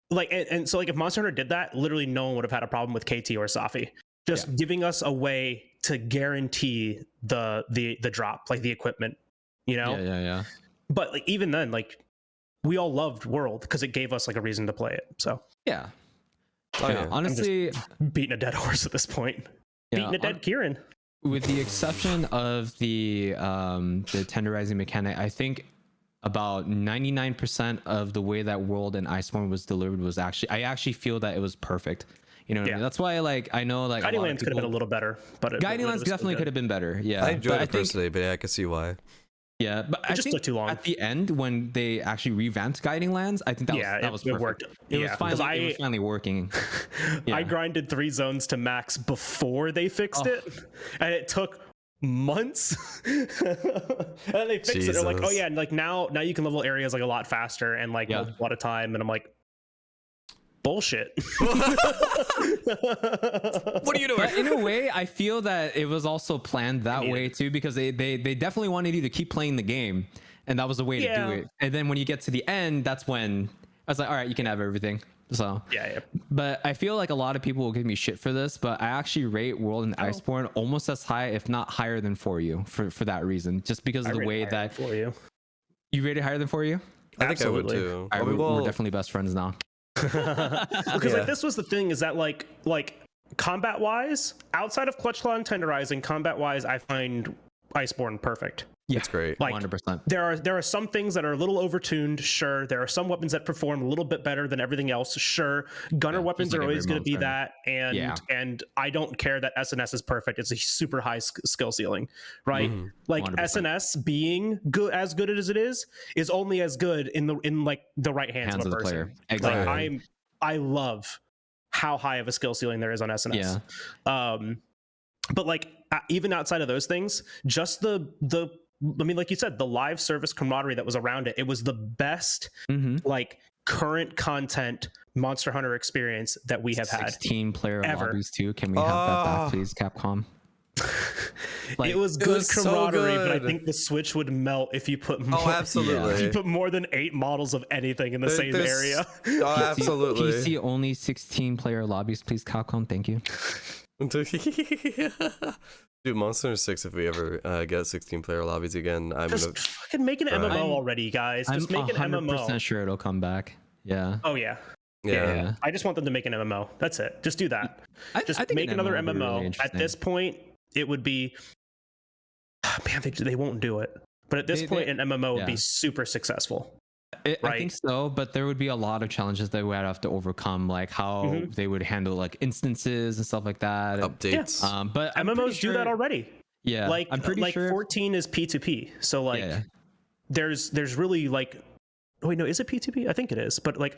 Like and so like if Monster Hunter did that, literally no one would have had a problem with KT or Safi. Just giving us a way to guarantee the drop, like the equipment, you know? Yeah. But like even then, like we all loved World because it gave us like a reason to play it. So yeah. Honestly, beating a dead horse at this point. Beating a dead Kieran. With the exception of the tenderizing mechanic, I think about 99% of the way that World and Iceborne was delivered was I actually feel that it was perfect. You know what I mean? That's why I know Guiding Lands could have been a little better, but Guiding Lands definitely could have been better. Yeah. I enjoyed it personally, but I can see why. Yeah, but I just think took too long. At the end, when they actually revamped Guiding Lands, I think that was perfect. It worked. It was finally working. I grinded 3 zones to max before they fixed it, and it took months. And then they fixed it. They're like, oh yeah, and like now you can level areas like a lot faster and like a lot of time. And I'm like, bullshit. What are you doing? But in a way, I feel that it was also planned that way too, because they definitely wanted you to keep playing the game, and that was the way to do it. And then when you get to the end, that's when I was like, all right, you can have everything. So but I feel like a lot of people will give me shit for this, but I actually rate World and Iceborne almost as high, if not higher than For You, for that reason, just because of the way that For You rate it higher than For You. I think I would too. All right, we're definitely best friends now. Because like this was the thing, is that like combat wise, outside of Clutch Claw and Tenderizing, combat wise, I find Iceborne perfect. Yeah, it's great. Like 100%. There are some things that are a little overtuned, sure. There are some weapons that perform a little bit better than everything else, sure. Gunner weapons are always going to be that, and I don't care that SNS is perfect. It's a super high skill ceiling, right? Like 100%. SNS being as good as it is only as good in like the right hands of a person. Player. Exactly. Like I love how high of a skill ceiling there is on SNS. But like even outside of those things, just the I mean, like you said, the live service camaraderie that was around it, it was the best like current content Monster Hunter experience that we have had. 16 player ever. Lobbies too. Can we have that back, please, Capcom? Like, it was good camaraderie, so but I think the Switch would melt if you put more, if you put more than 8 models of anything in the same area. Absolutely. PC only 16 player lobbies, please, Capcom. Thank you. Dude, Monster Hunter 6, if we ever get 16 player lobbies again, I'm just gonna fucking make an MMO already, guys. Just make an MMO. I'm sure it'll come back. Yeah. Oh yeah. I just want them to make an MMO. That's it. Just do that. Just make another MMO. Really At this point, it would be. Man, they won't do it. But at this point, an MMO would be super successful. I think so, but there would be a lot of challenges that we would have to overcome, like how they would handle like instances and stuff like that. Updates. But MMOs do that already. Yeah, like I'm pretty sure 14 is P2P. So like, there's really like, wait, no, is it P2P? I think it is. But like,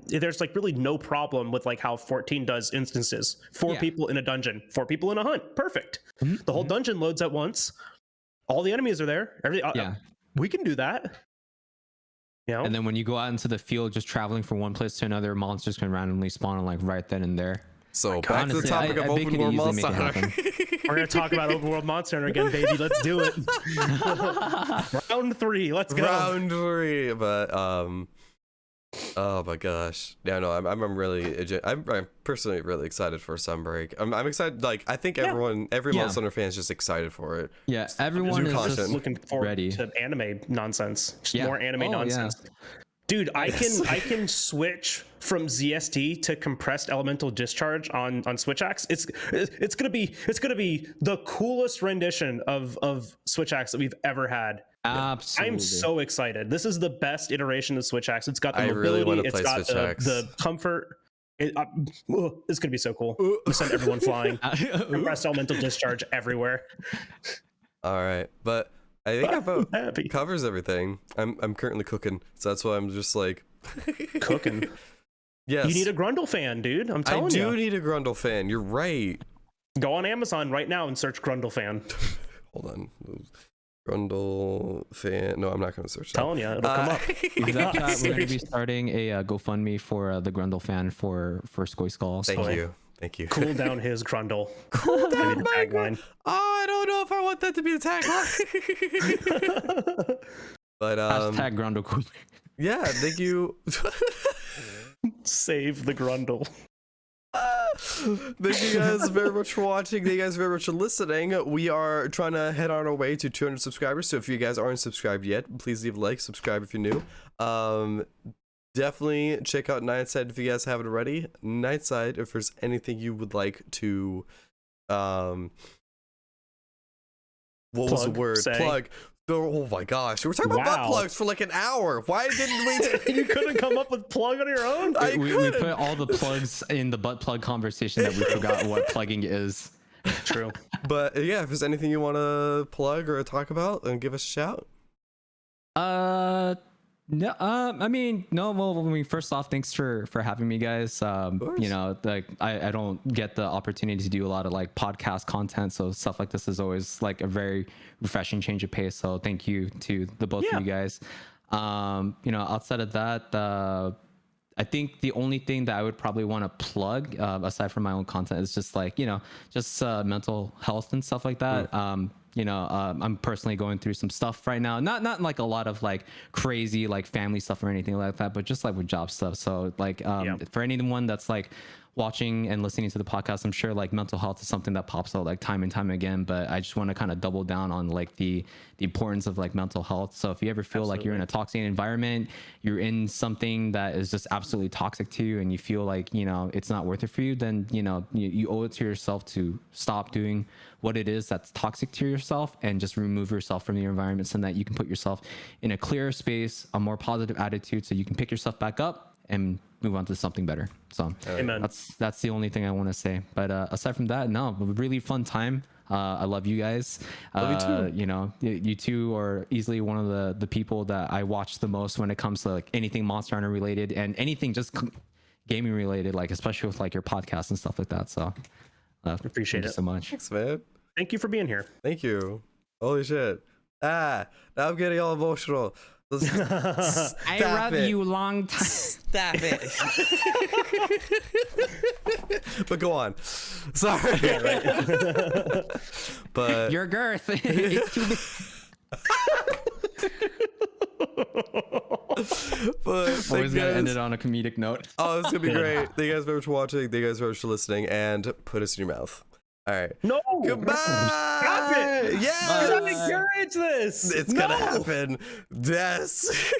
there's like really no problem with like how 14 does instances. 4 people in a dungeon, 4 people in a hunt, perfect. The whole dungeon loads at once. all the enemies are there. Yeah. We can do that. You know? And then when you go out into the field, just traveling from one place to another, monsters can randomly spawn like right then and there. So back to the Honestly, topic of I think open it world easily Monster make it Hunter. We're gonna talk about open world Monster Hunter again, baby. Let's do it. Round 3. Let's go. Round 3, but oh my gosh, yeah, no, I'm personally really excited for Sunbreak. I'm excited. Like, I think every Monster Hunter fan is just excited for it. Yeah, everyone new is content. just Looking forward ready. to anime nonsense. Just Yeah. more anime nonsense. Yeah. Dude, I can switch from ZST to compressed elemental discharge on Switch Axe. It's gonna be the coolest rendition of Switch Axe that we've ever had. Absolutely. I'm so excited. This is the best iteration of Switch Axe. It's got the I mobility. really wanna It's play got Switch Axe. the comfort. It's gonna be so cool. We send everyone flying. Compressed elemental discharge everywhere. All right, but I think about Happy. covers everything. I'm currently cooking, so that's why I'm just like Cooking. yes. You need a Grundle fan, dude. I'm I telling do you. need a Grundle fan. You're right. Go on Amazon right now and search Grundle fan. Hold on. Grundle fan. No, I'm not going to search that. Telling you, it'll come up. With that chat, we're going to be starting a GoFundMe for the Grundle fan for SkojSkull. Thank Boy. you. Thank you. Cool down his Grundle. Cool down Maybe the my tagline. Oh, I don't know if I want that to be the tagline. But Hashtag Grundle cool. yeah, thank you. Save the Grundle. Thank you guys very much for watching. Thank you guys very much for listening. We are trying to head on our way to 200 subscribers. So if you guys aren't subscribed yet, please leave a like, subscribe if you're new. Definitely check out NightSide if you guys haven't already. NightSide, if there's anything you would like to what was the word? Say. Plug. Oh my gosh, we were talking about butt Wow. plugs for like an hour. Why didn't we? You couldn't come up with plug on your own? We couldn't. put all the plugs in the butt plug conversation that we forgot what plugging is. True. But yeah, if there's anything you want to plug or talk about, then give us a shout. No, I mean, no, well, I mean, first off, thanks for having me, guys. course. You know, like I don't get the opportunity to do a lot of like podcast content, so stuff like this is always like a very refreshing change of pace. So thank you to the both of you guys. You know, outside of that, I think the only thing that I would probably want to plug, aside from my own content, is just like, you know, just mental health and stuff like that. You know, I'm personally going through some stuff right now, not like a lot of like crazy like family stuff or anything like that, but just like with job stuff. So like for anyone that's like watching and listening to the podcast, I'm sure like mental health is something that pops out like time and time again, but I just want to kind of double down on like the importance of like mental health. So if you ever feel like you're in a toxic environment, you're in something that is just absolutely toxic to you, and you feel like, you know, it's not worth it for you, then, you know, you owe it to yourself to stop doing what it is that's toxic to yourself and just remove yourself from the environment so that you can put yourself in a clearer space, a more positive attitude, so you can pick yourself back up and move on to something better. So Amen. that's the only thing I want to say. But aside from that, no, a really fun time. I love you guys. Love you too. You know, you two are easily one of the people that I watch the most when it comes to like anything Monster Hunter related and anything just gaming related, like especially with like your podcast and stuff like that. So Appreciate thank you it. so much. Thanks, man. Thank you for being here. Thank you. Holy shit. Now I'm getting all emotional. I love you long time. Stop it. But go on. Sorry. Yeah, right. But Your girth. It's too big. but Always gotta end it on a comedic note. oh, it's gonna be great. Thank you guys very much for watching. Thank you guys very much for listening, and put us in your mouth. All right. No. Goodbye. Stop it. Yeah. Do not encourage this. It's gonna happen. Yes.